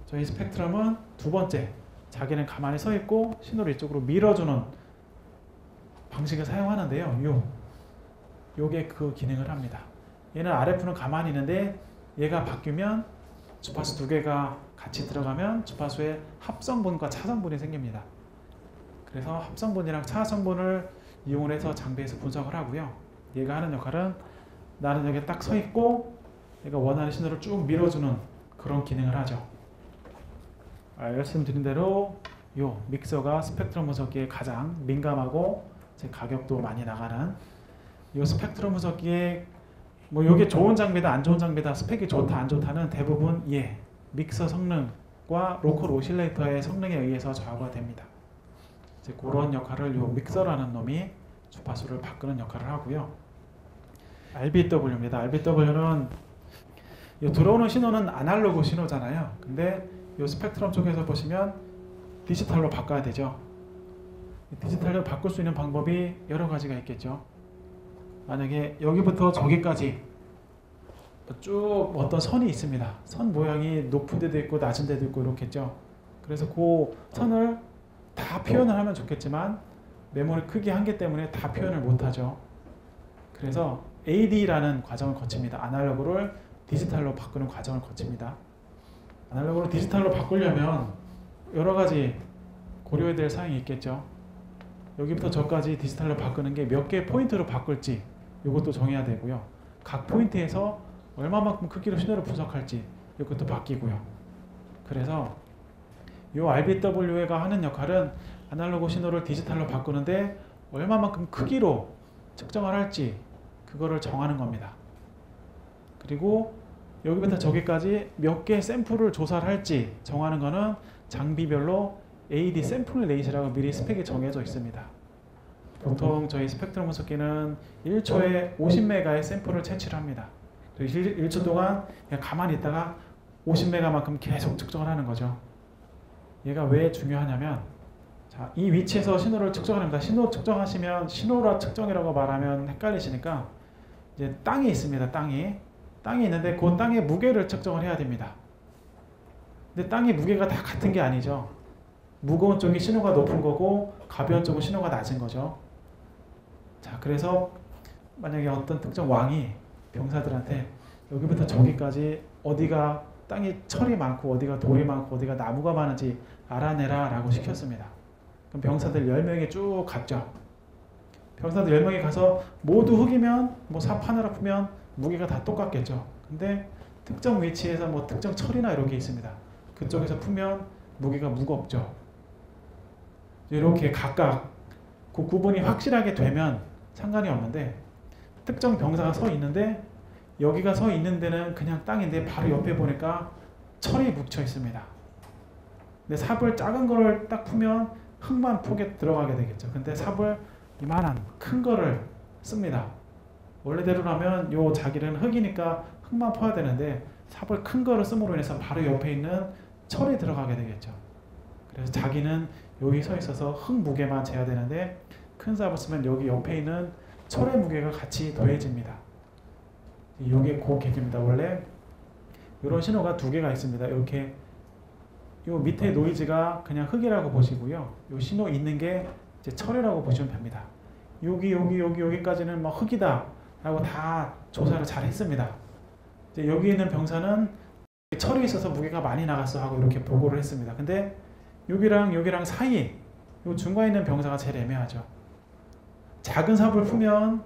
저희 스펙트럼은 두 번째 자기는 가만히 서 있고 신호를 이쪽으로 밀어주는 방식을 사용하는데요. 요게 그 기능을 합니다. 얘는 RF는 가만히 있는데 얘가 바뀌면 주파수 두 개가 같이 들어가면 주파수의 합성분과 차성분이 생깁니다. 그래서 합성분이랑 차성분을 이용해서 장비에서 분석을 하고요. 얘가 하는 역할은 나는 여기 딱 서 있고 얘가 원하는 신호를 쭉 밀어주는 그런 기능을 하죠. 말씀드린 대로 이 믹서가 스펙트럼 분석기에 가장 민감하고 가격도 많이 나가는 이 스펙트럼 분석기에 뭐 이게 좋은 장비다 안 좋은 장비다 스펙이 좋다 안 좋다는 대부분 믹서 성능과 로컬 오실레이터의 성능에 의해서 좌우가 됩니다. 이제 그런 역할을 이 믹서라는 놈이 주파수를 바꾸는 역할을 하고요. RBW입니다. RBW는 들어오는 신호는 아날로그 신호잖아요. 근데 이 스펙트럼 쪽에서 보시면 디지털로 바꿔야 되죠. 디지털로 바꿀 수 있는 방법이 여러 가지가 있겠죠. 만약에 여기부터 저기까지 쭉 어떤 선이 있습니다. 선 모양이 높은 데도 있고 낮은 데도 있고 이렇겠죠. 그래서 그 선을 다 표현을 하면 좋겠지만 메모리 크기 한계 때문에 다 표현을 못하죠. 그래서 AD라는 과정을 거칩니다. 아날로그를 디지털로 바꾸는 과정을 거칩니다. 아날로그로 디지털로 바꾸려면 여러 가지 고려해야 될 사항이 있겠죠. 여기부터 저까지 디지털로 바꾸는 게 몇 개의 포인트로 바꿀지 이것도 정해야 되고요. 각 포인트에서 얼마만큼 크기로 신호를 분석할지 이것도 바뀌고요. 그래서 이 RBW가 하는 역할은 아날로그 신호를 디지털로 바꾸는데 얼마만큼 크기로 측정을 할지 그거를 정하는 겁니다. 그리고 여기부터 저기까지 몇 개의 샘플을 조사를 할지 정하는 거는 장비별로 AD 샘플 레이시라고 미리 스펙이 정해져 있습니다. 보통 저희 스펙트럼 분석기는 1초에 50메가의 샘플을 채취를 합니다. 1초 동안 그냥 가만히 있다가 50메가만큼 계속 측정을 하는 거죠. 얘가 왜 중요하냐면 자, 이 위치에서 신호를 측정합니다. 신호 측정하시면 신호라 측정이라고 말하면 헷갈리시니까 이제 땅이 있습니다. 땅이 있는데 그 땅의 무게를 측정을 해야 됩니다. 근데 땅의 무게가 다 같은 게 아니죠. 무거운 쪽이 신호가 높은 거고 가벼운 쪽은 신호가 낮은 거죠. 자, 그래서 만약에 어떤 특정 왕이 병사들한테 여기부터 저기까지 어디가 땅이 철이 많고 어디가 돌이 많고 어디가 나무가 많은지 알아내라 라고 시켰습니다. 그럼 병사들 10명이 쭉 갔죠. 병사들 10명이 가서 모두 흙이면 뭐 삽 하나로 풀면 무게가 다 똑같겠죠. 근데 특정 위치에서 뭐 특정 철이나 이런 게 있습니다. 그쪽에서 풀면 무게가 무겁죠. 이렇게 각각 그 구분이 확실하게 되면 상관이 없는데 특정 병사가 서 있는데 여기가 서 있는 데는 그냥 땅인데 바로 옆에 보니까 철이 묻혀 있습니다. 근데 삽을 작은 거를 딱 풀면 흙만 폭에 들어가게 되겠죠. 근데 삽을 이만한 큰 거를 씁니다. 원래대로라면 요 자기는 흙이니까 흙만 퍼야 되는데 삽을 큰 거를 씀으로 인해서 바로 옆에 있는 철이 들어가게 되겠죠. 그래서 자기는 여기 서 있어서 흙 무게만 재야 되는데 큰 삽을 쓰면 여기 옆에 있는 철의 무게가 같이 더해집니다. 이게 그 개념입니다. 원래 이런 신호가 두 개가 있습니다. 이렇게 요 밑에 노이즈가 그냥 흙이라고 보시고요. 요 신호 있는 게 이제 철이라고 보시면 됩니다. 여기까지는 막 흙이다 라고 다 조사를 잘 했습니다. 이제 여기 있는 병사는 철이 있어서 무게가 많이 나갔어 하고 이렇게 보고를 했습니다. 근데 여기랑 사이 요 중간에 있는 병사가 제일 애매하죠. 작은 삽을 풀면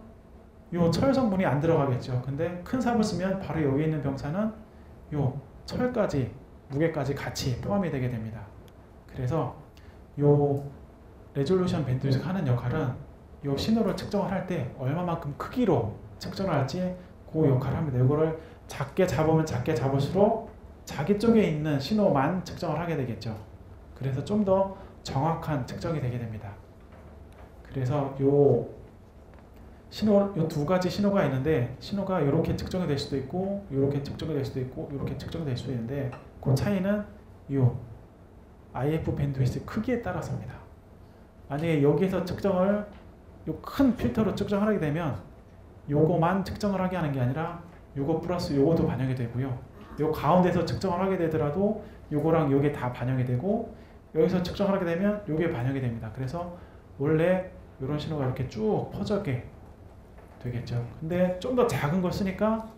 요 철 성분이 안 들어가겠죠. 근데 큰 삽을 쓰면 바로 여기 있는 병사는 요 철까지 무게까지 같이 포함이 되게 됩니다. 그래서 요 레졸루션 밴드위드가 하는 역할은 요 신호를 측정을 할 때 얼마만큼 크기로 측정을 할지 그 역할을 합니다. 이거를 작게 잡으면 작게 잡을수록 자기 쪽에 있는 신호만 측정을 하게 되겠죠. 그래서 좀 더 정확한 측정이 되게 됩니다. 그래서 요 두 가지 신호가 있는데 신호가 이렇게 측정이 될 수도 있고 이렇게 측정이 될 수도 있고 이렇게 측정이 될 수도 있는데 그 차이는 요 IF 밴드위드 크기에 따라서입니다. 만약에 여기에서 측정을 요 큰 필터로 측정을 하게 되면 요거만 측정을 하게 하는 게 아니라 요거 플러스 요것도 반영이 되고요. 요 가운데서 측정을 하게 되더라도 요거랑 요게 다 반영이 되고 여기서 측정을 하게 되면 요게 반영이 됩니다. 그래서 원래 이런 신호가 이렇게 쭉 퍼져게 되겠죠. 근데 좀 더 작은 걸 쓰니까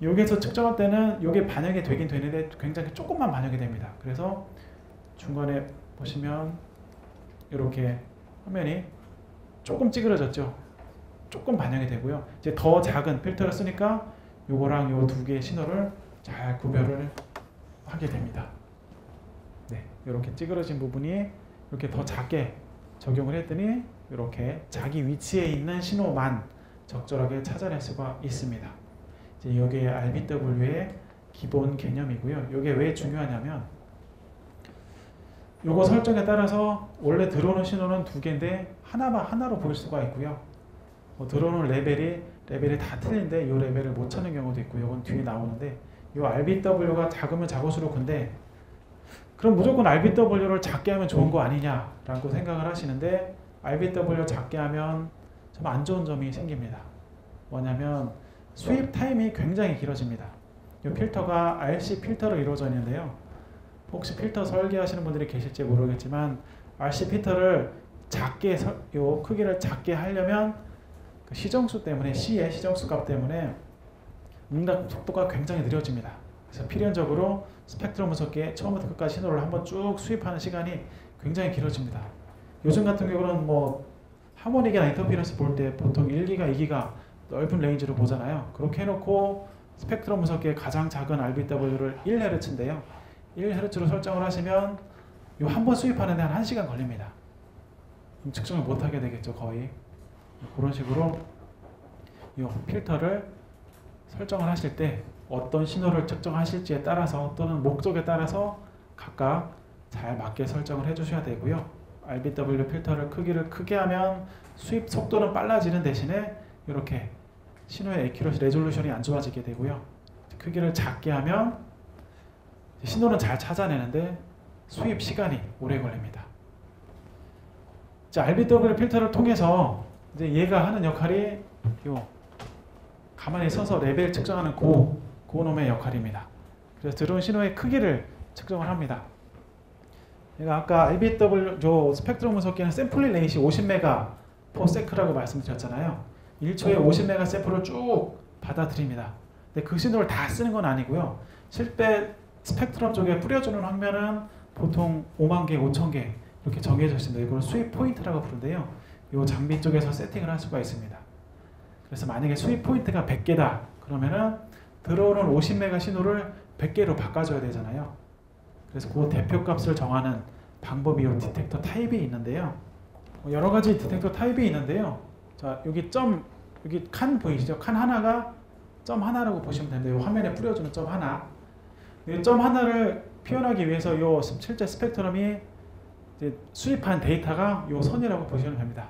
여기서 측정할 때는 이게 반영이 되긴 되는데 굉장히 조금만 반영이 됩니다. 그래서 중간에 보시면 이렇게 화면이 조금 찌그러졌죠. 조금 반영이 되고요. 이제 더 작은 필터를 쓰니까 요거랑 요 두 개의 신호를 잘 구별을 하게 됩니다. 네, 이렇게 찌그러진 부분이 이렇게 더 작게 적용을 했더니 이렇게 자기 위치에 있는 신호만 적절하게 찾아낼 수가 있습니다. 이제 여기에 RBW의 기본 개념이고요. 이게 왜 중요하냐면 요거 설정에 따라서 원래 들어오는 신호는 두 개인데 하나로 보일 수가 있고요. 들어오는 레벨이 다 틀린데 이 레벨을 못 찾는 경우도 있고 이건 뒤에 나오는데 이 RBW가 작으면 작을수록 근데 그럼 무조건 RBW를 작게 하면 좋은 거 아니냐라고 생각을 하시는데 RBW 작게 하면 좀 안 좋은 점이 생깁니다. 뭐냐면 수입 타임이 굉장히 길어집니다. 이 필터가 RC 필터로 이루어져 있는데요. 혹시 필터 설계하시는 분들이 계실지 모르겠지만 RC 필터를 작게 요 크기를 작게 하려면 그 시정수 때문에 C의 시정수 값 때문에 응답 속도가 굉장히 느려집니다. 그래서 필연적으로 스펙트럼 분석기에 처음부터 끝까지 신호를 한번 쭉 수입하는 시간이 굉장히 길어집니다. 요즘 같은 경우는 뭐 하모닉이나 인터ference 볼 때 보통 1기가, 2기가 넓은 레인지로 보잖아요. 그렇게 해놓고 스펙트럼 분석기의 가장 작은 RBW를 1Hz인데요. 1Hz로 설정을 하시면 이 한 번 수입하는 데 한 1시간 걸립니다. 그럼 측정을 못하게 되겠죠, 거의. 그런 식으로 이 필터를 설정을 하실 때 어떤 신호를 측정하실지에 따라서 또는 목적에 따라서 각각 잘 맞게 설정을 해주셔야 되고요. RBW 필터를 크기를 크게 하면 수입 속도는 빨라지는 대신에 이렇게 신호의 애큐러시 레졸루션이 안 좋아지게 되고요. 크기를 작게 하면 신호는 잘 찾아내는데 수입 시간이 오래 걸립니다. 자, RBW 필터를 통해서 이제 얘가 하는 역할이 요 가만히 서서 레벨 측정하는 고놈의 역할입니다. 그래서 들어온 신호의 크기를 측정을 합니다. 제가 아까 RBW 스펙트럼 분석기는 샘플링 레이시 50메가/s라고 말씀드렸잖아요. 1초에 50메가 샘플을 쭉 받아들입니다. 근데 그 신호를 다 쓰는 건 아니고요. 실제 스펙트럼 쪽에 뿌려주는 화면은 보통 5만 개, 5천 개 이렇게 정해져 있습니다. 이걸 수입 포인트라고 부르는데요. 이 장비 쪽에서 세팅을 할 수가 있습니다. 그래서 만약에 수입 포인트가 100개다 그러면은 들어오는 50메가 신호를 100개로 바꿔줘야 되잖아요. 그래서 그 대표값을 정하는 방법이 이 디텍터 타입이 있는데요. 여러 가지 디텍터 타입이 있는데요. 자, 여기 칸 보이시죠? 칸 하나가 점 하나라고 보시면 되는데 이 화면에 뿌려주는 점 하나. 이 점 하나를 표현하기 위해서 이 실제 스펙트럼이 이제 수입한 데이터가 이 선이라고 보시면 됩니다.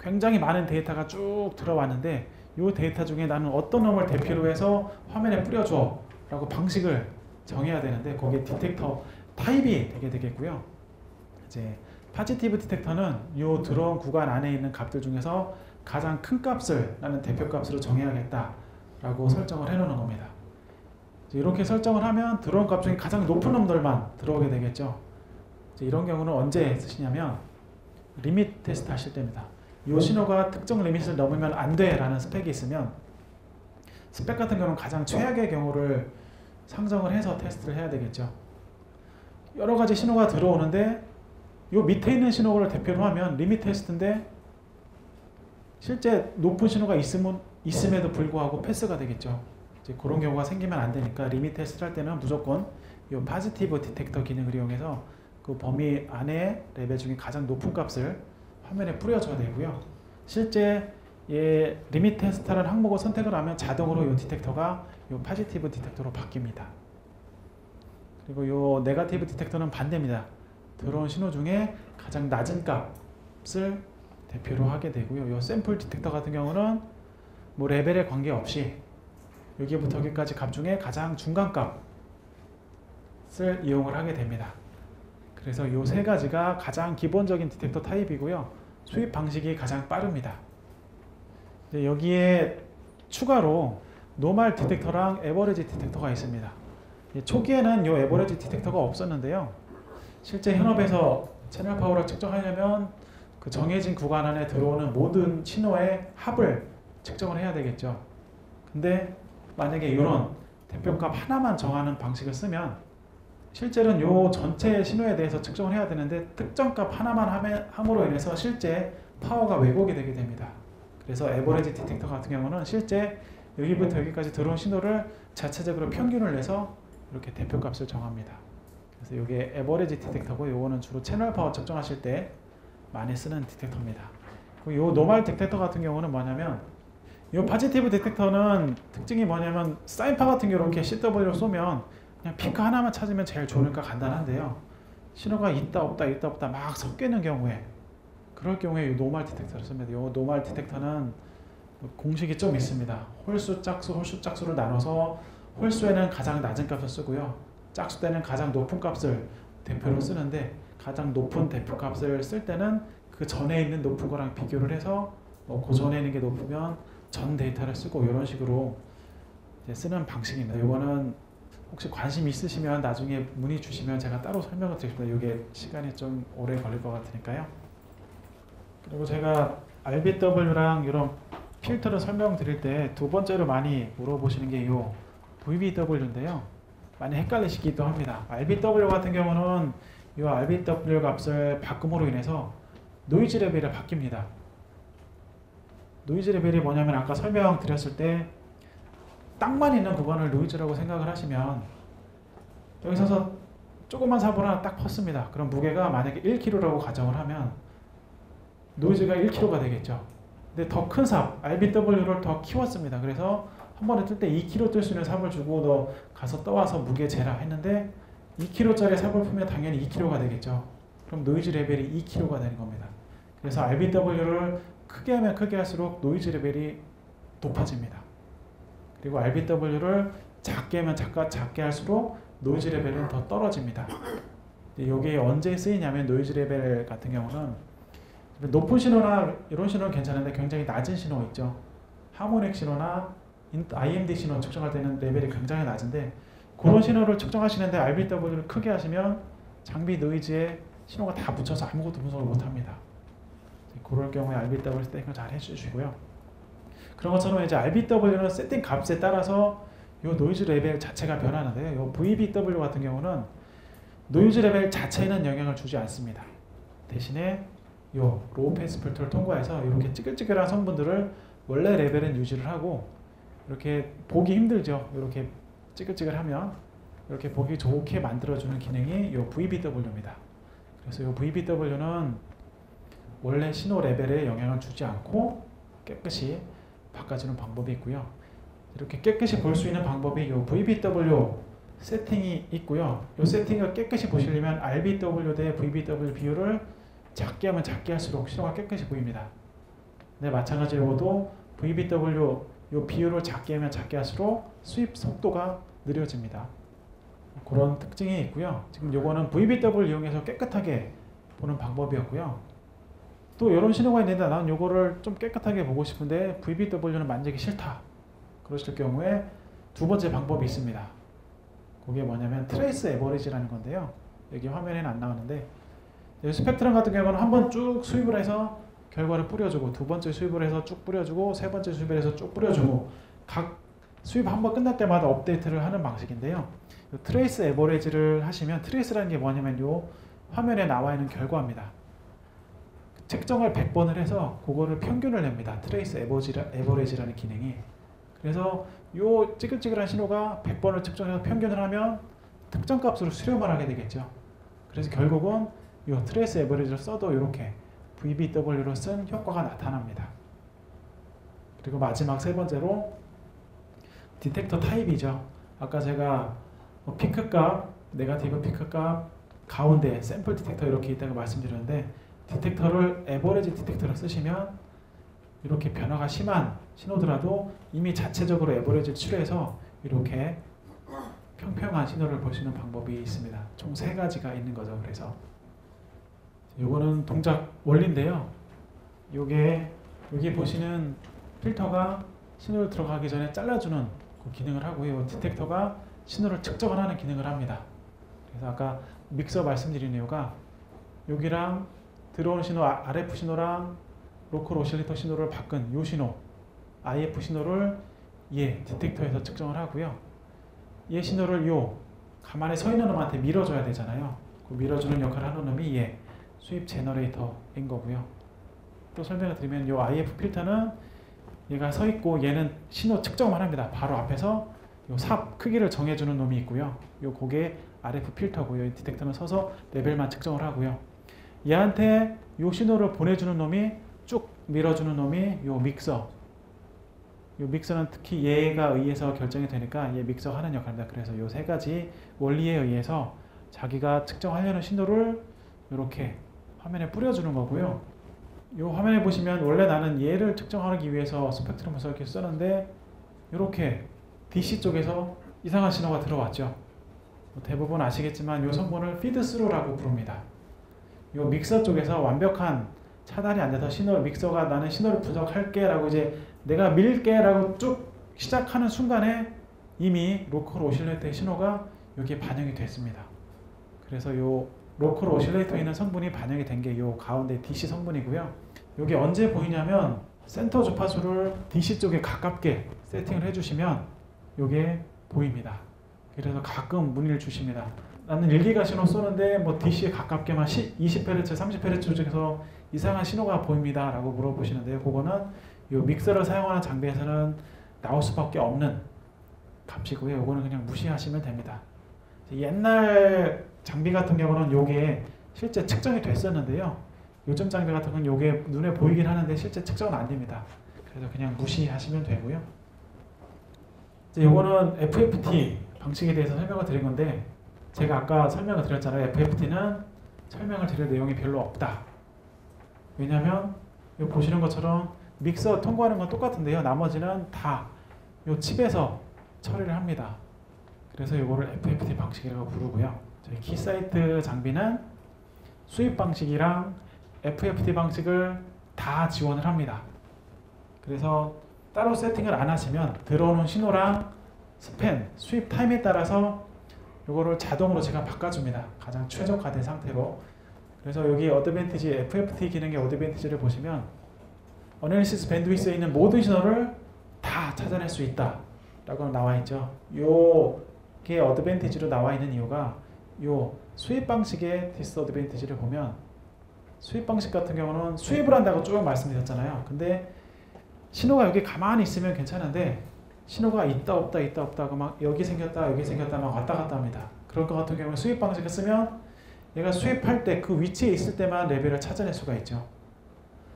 굉장히 많은 데이터가 쭉 들어왔는데 이 데이터 중에 나는 어떤 놈을 대표로 해서 화면에 뿌려줘 라고 방식을 정해야 되는데 거기에 디텍터 타입이 되게 되겠고요. 이제 파지티브 디텍터는 이 들어온 구간 안에 있는 값들 중에서 가장 큰 값을 나는 대표값으로 정해야겠다 라고 설정을 해놓는 겁니다. 이렇게 설정을 하면 들어온 값 중에 가장 높은 놈들만 들어오게 되겠죠. 이런 경우는 언제 쓰시냐면 리밋 테스트 하실 때입니다. 이 신호가 특정 리밋을 넘으면 안 돼 라는 스펙이 있으면 스펙 같은 경우는 가장 최악의 경우를 상정을 해서 테스트를 해야 되겠죠. 여러 가지 신호가 들어오는데 이 밑에 있는 신호를 대표로 하면 리밋 테스트인데 실제 높은 신호가 있음에도 불구하고 패스가 되겠죠. 이제 그런 경우가 생기면 안 되니까 리밋 테스트를 할 때는 무조건 이 파지티브 디텍터 기능을 이용해서 그 범위 안에 레벨 중에 가장 높은 값을 화면에 뿌려줘야 되고요. 실제 리밋 테스트라는 항목을 선택을 하면 자동으로 이 디텍터가 이 파지티브 디텍터로 바뀝니다. 그리고 이 네거티브 디텍터는 반대입니다. 들어온 신호 중에 가장 낮은 값을 대표로 하게 되고요. 이 샘플 디텍터 같은 경우는 뭐 레벨에 관계없이 여기부터 여기까지 값 중에 가장 중간 값을 이용을 하게 됩니다. 그래서 이 세 가지가 가장 기본적인 디텍터 타입이고요. 수입 방식이 가장 빠릅니다. 여기에 추가로 노멀 디텍터랑 에버리지 디텍터가 있습니다. 초기에는 이 에버리지 디텍터가 없었는데요. 실제 현업에서 채널 파워를 측정하려면 그 정해진 구간 안에 들어오는 모든 신호의 합을 측정을 해야 되겠죠. 근데 만약에 이런 대표값 하나만 정하는 방식을 쓰면 실제로는 요 전체 신호에 대해서 측정을 해야 되는데 특정 값 하나만 함으로 인해서 실제 파워가 왜곡이 되게 됩니다. 그래서 에버리지 디텍터 같은 경우는 실제 여기부터 여기까지 들어온 신호를 자체적으로 평균을 내서 이렇게 대표값을 정합니다. 그래서 이게 에버리지 디텍터고 요거는 주로 채널 파워 측정하실 때 많이 쓰는 디텍터입니다. 그리고 요 노멀 디텍터 같은 경우는 뭐냐면 요 파지티브 디텍터는 특징이 뭐냐면 사인파 같은 경우 이렇게 CW로 쏘면 그냥 피크 하나만 찾으면 제일 좋으니까 간단한데요. 신호가 있다 없다 막 섞여 있는 경우에 그럴 경우에 이 노멀 디텍터를 씁니다. 이 노멀 디텍터는 공식이 좀 있습니다. 홀수, 짝수를 나눠서 홀수에는 가장 낮은 값을 쓰고요. 짝수 때는 가장 높은 값을 대표로 쓰는데 가장 높은 대표값을 쓸 때는 그 전에 있는 높은 거랑 비교를 해서 그 전에 있는 게 높으면 전 데이터를 쓰고 이런 식으로 이제 쓰는 방식입니다. 이거는 혹시 관심 있으시면 나중에 문의 주시면 제가 따로 설명을 드리겠습니다. 이게 시간이 좀 오래 걸릴 것 같으니까요. 그리고 제가 RBW랑 이런 필터를 설명드릴 때 두 번째로 많이 물어보시는 게 이 VBW인데요. 많이 헷갈리시기도 합니다. RBW 같은 경우는 이 RBW 값을 바꿈으로 인해서 노이즈 레벨이 바뀝니다. 노이즈 레벨이 뭐냐면 아까 설명드렸을 때 땅만 있는 구간을 노이즈라고 생각을 하시면 여기 서서 조그만 삽을 하나 딱 펐습니다. 그럼 무게가 만약에 1kg라고 가정을 하면 노이즈가 1kg가 되겠죠. 근데 더 큰 삽, RBW를 더 키웠습니다. 그래서 한 번에 뜰 때 2kg 뜰 수 있는 삽을 주고 너 가서 떠와서 무게 재라 했는데 2kg짜리 삽을 풀면 당연히 2kg가 되겠죠. 그럼 노이즈 레벨이 2kg가 되는 겁니다. 그래서 RBW를 크게 하면 크게 할수록 노이즈 레벨이 높아집니다. 그리고 RBW를 작게 하면 작게 할수록 노이즈 레벨은 더 떨어집니다. 이게 언제 쓰이냐면 노이즈 레벨 같은 경우는 높은 신호나 이런 신호는 괜찮은데 굉장히 낮은 신호 있죠. 하모닉 신호나 IMD 신호 측정할 때는 레벨이 굉장히 낮은데 그런 신호를 측정하시는데 RBW를 크게 하시면 장비 노이즈에 신호가 다 붙여서 아무것도 분석을 못합니다. 그럴 경우에 RBW 세팅을 잘 해주시고요. 그런 것처럼 이제 RBW는 세팅 값에 따라서 이 노이즈 레벨 자체가 변하는데요. 이 VBW 같은 경우는 노이즈 레벨 자체에는 영향을 주지 않습니다. 대신에 이 로우 패스 필터를 통과해서 이렇게 찌글찌글한 성분들을 원래 레벨은 유지를 하고 이렇게 보기 힘들죠. 이렇게 찌글찌글하면 이렇게 보기 좋게 만들어주는 기능이 이 VBW입니다. 그래서 이 VBW는 원래 신호 레벨에 영향을 주지 않고 깨끗이 바꿔주는 방법이 있고요. 이렇게 깨끗이 볼 수 있는 방법이 이 VBW 세팅이 있고요. 이 세팅을 깨끗이 보시려면 RBW 대 VBW 비율을 작게 하면 작게 할수록 신호가 깨끗이 보입니다. 네, 마찬가지로 이것도 VBW 이 비율을 작게 하면 작게 할수록 수입 속도가 느려집니다. 그런 특징이 있고요. 지금 요거는 VBW를 이용해서 깨끗하게 보는 방법이었고요. 또 이런 신호가 있는데 난 요거를 좀 깨끗하게 보고 싶은데 VBW는 만지기 싫다. 그러실 경우에 두 번째 방법이 있습니다. 그게 뭐냐면 트레이스 에버리지라는 건데요. 여기 화면에는 안 나오는데 스펙트럼 같은 경우는 한번 쭉 수입을 해서 결과를 뿌려주고 두 번째 수입을 해서 쭉 뿌려주고 세 번째 수입을 해서 쭉 뿌려주고 각 수입 한번 끝날 때마다 업데이트를 하는 방식인데요. 트레이스 에버리지를 하시면 트레이스라는 게 뭐냐면 요 화면에 나와 있는 결과입니다. 측정을 100번을 해서 그거를 평균을 냅니다. 트레이스 에버리지라는 기능이. 그래서 요 찌글찌글한 신호가 100번을 측정해서 평균을 하면 특정 값으로 수렴을 하게 되겠죠. 그래서 결국은 이 트레이스 에버리지를 써도 이렇게 VBW로 쓴 효과가 나타납니다. 그리고 마지막 세 번째로 디텍터 타입이죠. 아까 제가 피크값, 네거티브 피크값, 가운데 샘플 디텍터 이렇게 있다고 말씀드렸는데 디텍터를 에버리지 디텍터로 쓰시면 이렇게 변화가 심한 신호더라도 이미 자체적으로 에버리지를 추려해서 이렇게 평평한 신호를 볼 수 있는 방법이 있습니다. 총 3가지가 있는 거죠. 그래서 요거는 동작 원리인데요. 여기 보시는 필터가 신호를 들어가기 전에 잘라주는 그 기능을 하고요. 디텍터가 신호를 측정을 하는 기능을 합니다. 그래서 아까 믹서 말씀드린 이유가 여기랑 들어오는 신호 RF 신호랑 로컬 오실리터 신호를 바꾼 이 신호 IF 신호를 디텍터에서 측정을 하고요. 얘 신호를 요 가만히 서 있는 놈한테 밀어줘야 되잖아요. 그 밀어주는 역할을 하는 놈이 얘 수입 제너레이터인 거고요. 또 설명을 드리면 요 IF 필터는 얘가 서 있고 얘는 신호 측정만 합니다. 바로 앞에서 요 삽 크기를 정해주는 놈이 있고요. 요 고게 RF 필터고요. 이 디텍터는 서서 레벨만 측정을 하고요. 얘한테 요 신호를 보내주는 놈이 쭉 밀어주는 놈이 요 믹서. 요 믹서는 특히 얘가 의해서 결정이 되니까 얘 믹서 하는 역할입니다. 그래서 요 세 가지 원리에 의해서 자기가 측정하려는 신호를 이렇게 화면에 뿌려주는 거고요. 요 화면에 보시면 원래 나는 얘를 측정하기 위해서 스펙트럼 분석기를 쓰는데 이렇게 DC 쪽에서 이상한 신호가 들어왔죠. 대부분 아시겠지만 요 성분을 피드스루라고 부릅니다. 요 믹서 쪽에서 완벽한 차단이 안 돼서 믹서가 나는 신호를 분석할게 라고 이제 내가 밀게 라고 쭉 시작하는 순간에 이미 로컬 오실레이터의 신호가 여기에 반영이 됐습니다. 그래서 요 로컬 오실레이터에 있는 성분이 반영이 된 게 요 가운데 DC 성분이고요. 여기 언제 보이냐면 센터 주파수를 DC 쪽에 가깝게 세팅을 해주시면 요게 보입니다. 그래서 가끔 문의를 주십니다. 나는 1기가 신호 쏘는데 뭐 DC에 가깝게만 20Hz, 30Hz 중에서 이상한 신호가 보입니다 라고 물어보시는데요. 그거는 요 믹서를 사용하는 장비에서는 나올 수밖에 없는 값이고요. 이거는 그냥 무시하시면 됩니다. 옛날 장비 같은 경우는 요게 실제 측정이 됐었는데요. 요즘 장비 같은 경우는 요게 눈에 보이긴 하는데 실제 측정은 안 됩니다. 그래서 그냥 무시하시면 되고요. 이제 요거는 FFT 방식에 대해서 설명을 드린 건데 제가 아까 설명을 드렸잖아요. FFT는 설명을 드릴 내용이 별로 없다. 왜냐하면 여기 보시는 것처럼 믹서 통과하는 건 똑같은데요. 나머지는 다 요 칩에서 처리를 합니다. 그래서 이거를 FFT 방식이라고 부르고요. 저희 키사이트 장비는 수입 방식이랑 FFT 방식을 다 지원을 합니다. 그래서 따로 세팅을 안 하시면 들어오는 신호랑 스팬, 수입 타임에 따라서 이거를 자동으로 제가 바꿔줍니다. 가장 최적화된 상태로. 그래서 여기 어드밴티지, FFT 기능의 어드밴티지를 보시면 어널리시스 밴드위스에 있는 모든 신호를 다 찾아낼 수 있다 라고 나와 있죠. 요게 어드밴티지로 나와 있는 이유가 요 수입 방식의 디스어드밴티지를 보면 수입 방식 같은 경우는 수입을 한다고 쭉 말씀드렸잖아요. 근데 신호가 여기 가만히 있으면 괜찮은데 신호가 있다 없다 있다 없다 하고 막 여기 생겼다 막 왔다 갔다 합니다. 그럴 것 같은 경우는 수입 방식을 쓰면 얘가 수입할 때 그 위치에 있을 때만 레벨을 찾아낼 수가 있죠.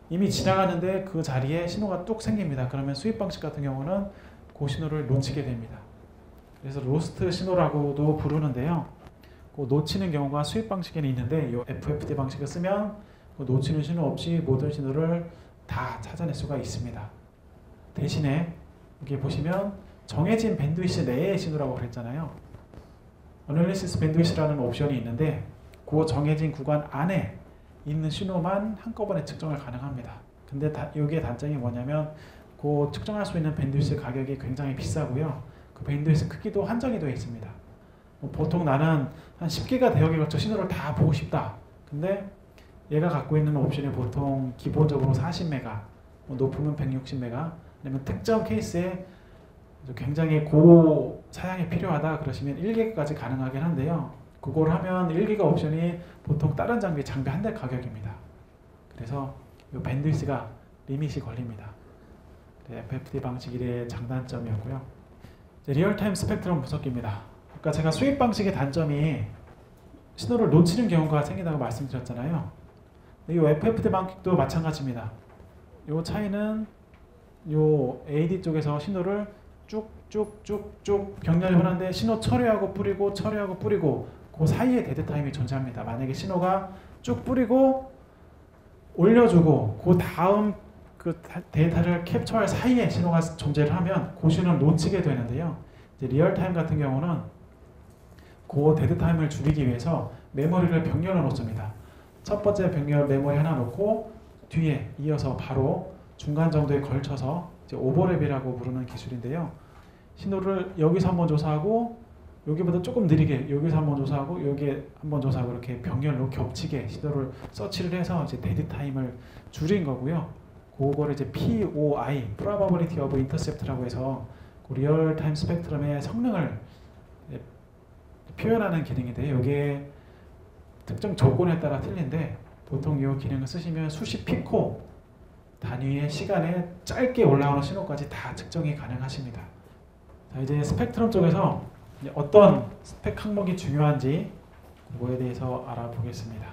이미 지나가는데 그 자리에 신호가 뚝 생깁니다. 그러면 수입 방식 같은 경우는 그 신호를 놓치게 됩니다. 그래서 로스트 신호라고도 부르는데요. 그 놓치는 경우가 수입 방식에는 있는데 이 FFT 방식을 쓰면 그 놓치는 신호 없이 모든 신호를 다 찾아낼 수가 있습니다. 대신에 여기 보시면 정해진 밴드위스 내의 신호라고 그랬잖아요. 어널리시스 밴드위스라는 옵션이 있는데 그 정해진 구간 안에 있는 신호만 한꺼번에 측정을 가능합니다. 근데 여기에 단점이 뭐냐면 그 측정할 수 있는 밴드위스 가격이 굉장히 비싸고요. 그 밴드위스 크기도 한정이 되어 있습니다. 보통 나는 한 10기가 대역에 걸쳐 신호를 다 보고 싶다. 근데 얘가 갖고 있는 옵션이 보통 기본적으로 40메가, 높으면 160메가, 아니면 특정 케이스에 굉장히 고 사양이 필요하다 그러시면 1기가까지 가능하긴 한데요. 그걸 하면 1기가 옵션이 보통 다른 장비 한 대 가격입니다. 그래서 이 밴드위스가 리밋이 걸립니다. FFT 방식의 장단점이었고요. 리얼타임 스펙트럼 분석기입니다. 아까 제가 수입 방식의 단점이 신호를 놓치는 경우가 생긴다고 말씀드렸잖아요. 이 FFT 방식도 마찬가지입니다. 이 차이는 요 AD 쪽에서 신호를 쭉쭉쭉쭉 병렬을 하는데 신호 처리하고 뿌리고 그 사이에 데드타임이 존재합니다. 만약에 신호가 쭉 뿌리고 올려주고 그 다음 그 데이터를 캡처할 사이에 신호가 존재를 하면 그 신호를 놓치게 되는데요. 이제 리얼타임 같은 경우는 그 데드타임을 줄이기 위해서 메모리를 병렬을 놓습니다. 첫 번째 병렬 메모리 하나 놓고 뒤에 이어서 바로 중간 정도에 걸쳐서 이제 오버랩이라고 부르는 기술인데요. 신호를 여기서 한번 조사하고 여기보다 조금 느리게 여기서 한번 조사하고 여기에 한번 조사하고 이렇게 병렬로 겹치게 신호를 서치를 해서 이제 데드 타임을 줄인 거고요. 그거를 이제 POI, Probability of Intercept라고 해서 그 리얼 타임 스펙트럼의 성능을 표현하는 기능인데 이게 특정 조건에 따라 틀린데 보통 이 기능을 쓰시면 수십 피코 단위의 시간에 짧게 올라오는 신호까지 다 측정이 가능하십니다. 자, 이제 스펙트럼 쪽에서 어떤 스펙 항목이 중요한지 그거에 대해서 알아보겠습니다.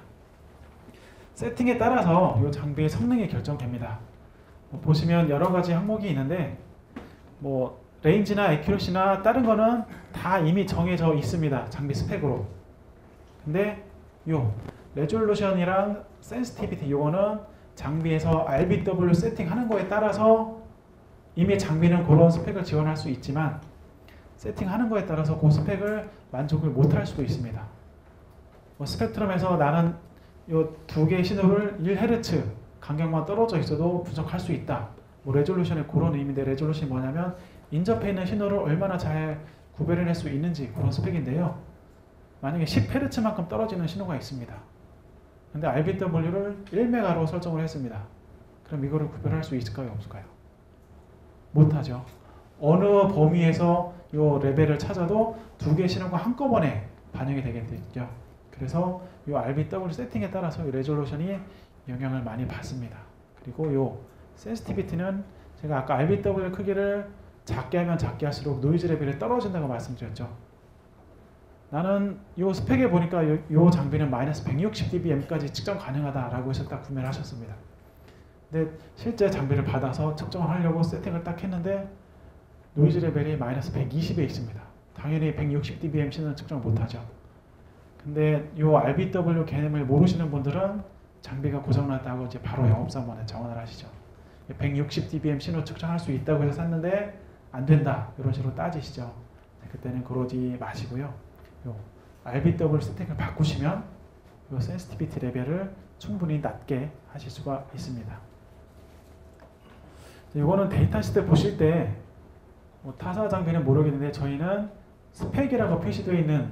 세팅에 따라서 이 장비의 성능이 결정됩니다. 보시면 여러 가지 항목이 있는데 레인지나 애큐러시나 다른 거는 다 이미 정해져 있습니다. 장비 스펙으로. 근데 요 레졸루션이랑 센시티비티 요거는 장비에서 RBW 세팅하는 거에 따라서 이미 장비는 그런 스펙을 지원할 수 있지만 세팅하는 거에 따라서 그 스펙을 만족을 못할 수도 있습니다. 스펙트럼에서 나는 이 두 개의 신호를 1Hz 간격만 떨어져 있어도 분석할 수 있다. 레졸루션의 그런 의미인데 레졸루션이 뭐냐면 인접해 있는 신호를 얼마나 잘 구별해낼 수 있는지 그런 스펙인데요. 만약에 10Hz만큼 떨어지는 신호가 있습니다. 근데 RBW를 1메가로 설정을 했습니다. 그럼 이거를 구별할 수 있을까요? 없을까요? 못하죠. 어느 범위에서 이 레벨을 찾아도 두 개의 신호가 한꺼번에 반영이 되겠죠. 그래서 이 RBW 세팅에 따라서 이 레졸루션이 영향을 많이 받습니다. 그리고 이 센시티비티는 제가 아까 RBW 크기를 작게 하면 작게 할수록 노이즈 레벨이 떨어진다고 말씀드렸죠. 나는 이 스펙에 보니까 이 장비는 마이너스 160dBm까지 측정 가능하다라고 해서 딱 구매를 하셨습니다. 근데 실제 장비를 받아서 측정을 하려고 세팅을 딱 했는데 노이즈 레벨이 마이너스 120에 있습니다. 당연히 160dBm 신호는 측정 못하죠. 근데 이 RBW 개념을 모르시는 분들은 장비가 고장났다고 이제 바로 영업사원에 전화를 하시죠. 160dBm 신호 측정할 수 있다고 해서 샀는데 안 된다 이런 식으로 따지시죠. 그때는 그러지 마시고요. 요 RBW 세팅을 바꾸시면 요 센시티비티 레벨을 충분히 낮게 하실 수가 있습니다. 이거는 데이터 시트 보실 때 타사 장비는 모르겠는데 저희는 스펙이라고 표시되어 있는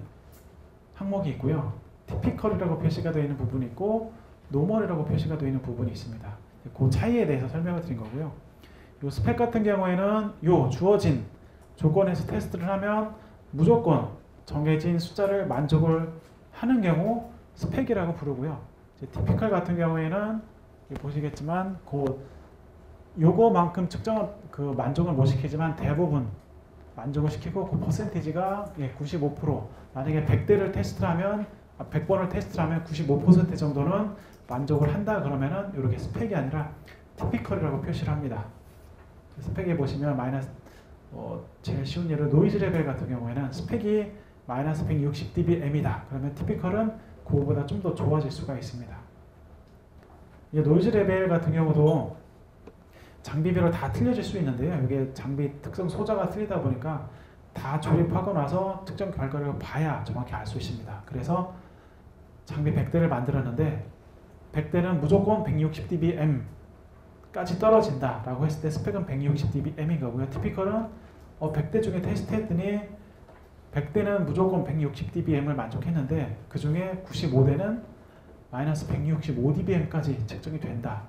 항목이 있고요. 티피컬이라고 표시가 되어 있는 부분이 있고 노멀이라고 표시가 되어 있는 부분이 있습니다. 그 차이에 대해서 설명을 드린 거고요. 이 스펙 같은 경우에는 요 주어진 조건에서 테스트를 하면 무조건 정해진 숫자를 만족을 하는 경우 스펙이라고 부르고요. 이제 티피컬 같은 경우에는 보시겠지만 요거만큼 측정 만족을 못 시키지만 대부분 만족을 시키고 그 퍼센티지가 95% 만약에 100대를 테스트를 하면 100번을 테스트를 하면 95% 정도는 만족을 한다 그러면은 이렇게 스펙이 아니라 티피컬이라고 표시를 합니다. 스펙에 보시면 제일 쉬운 예로 노이즈 레벨 같은 경우에는 스펙이 마이너스 160dBm이다. 그러면 티피컬은 그거보다 좀 더 좋아질 수가 있습니다. 이 노이즈 레벨 같은 경우도 장비별로 다 틀려질 수 있는데요. 이게 장비 특성 소자가 틀리다 보니까 다 조립하고 나서 특정 결과를 봐야 정확히 알 수 있습니다. 그래서 장비 100대를 만들었는데 100대는 무조건 160dBm까지 떨어진다라고 했을 때 스펙은 160dBm인 거고요. 티피컬은 100대 중에 테스트했더니 100대는 무조건 160dBm을 만족했는데 그 중에 95대는 마이너스 165dBm까지 측정이 된다.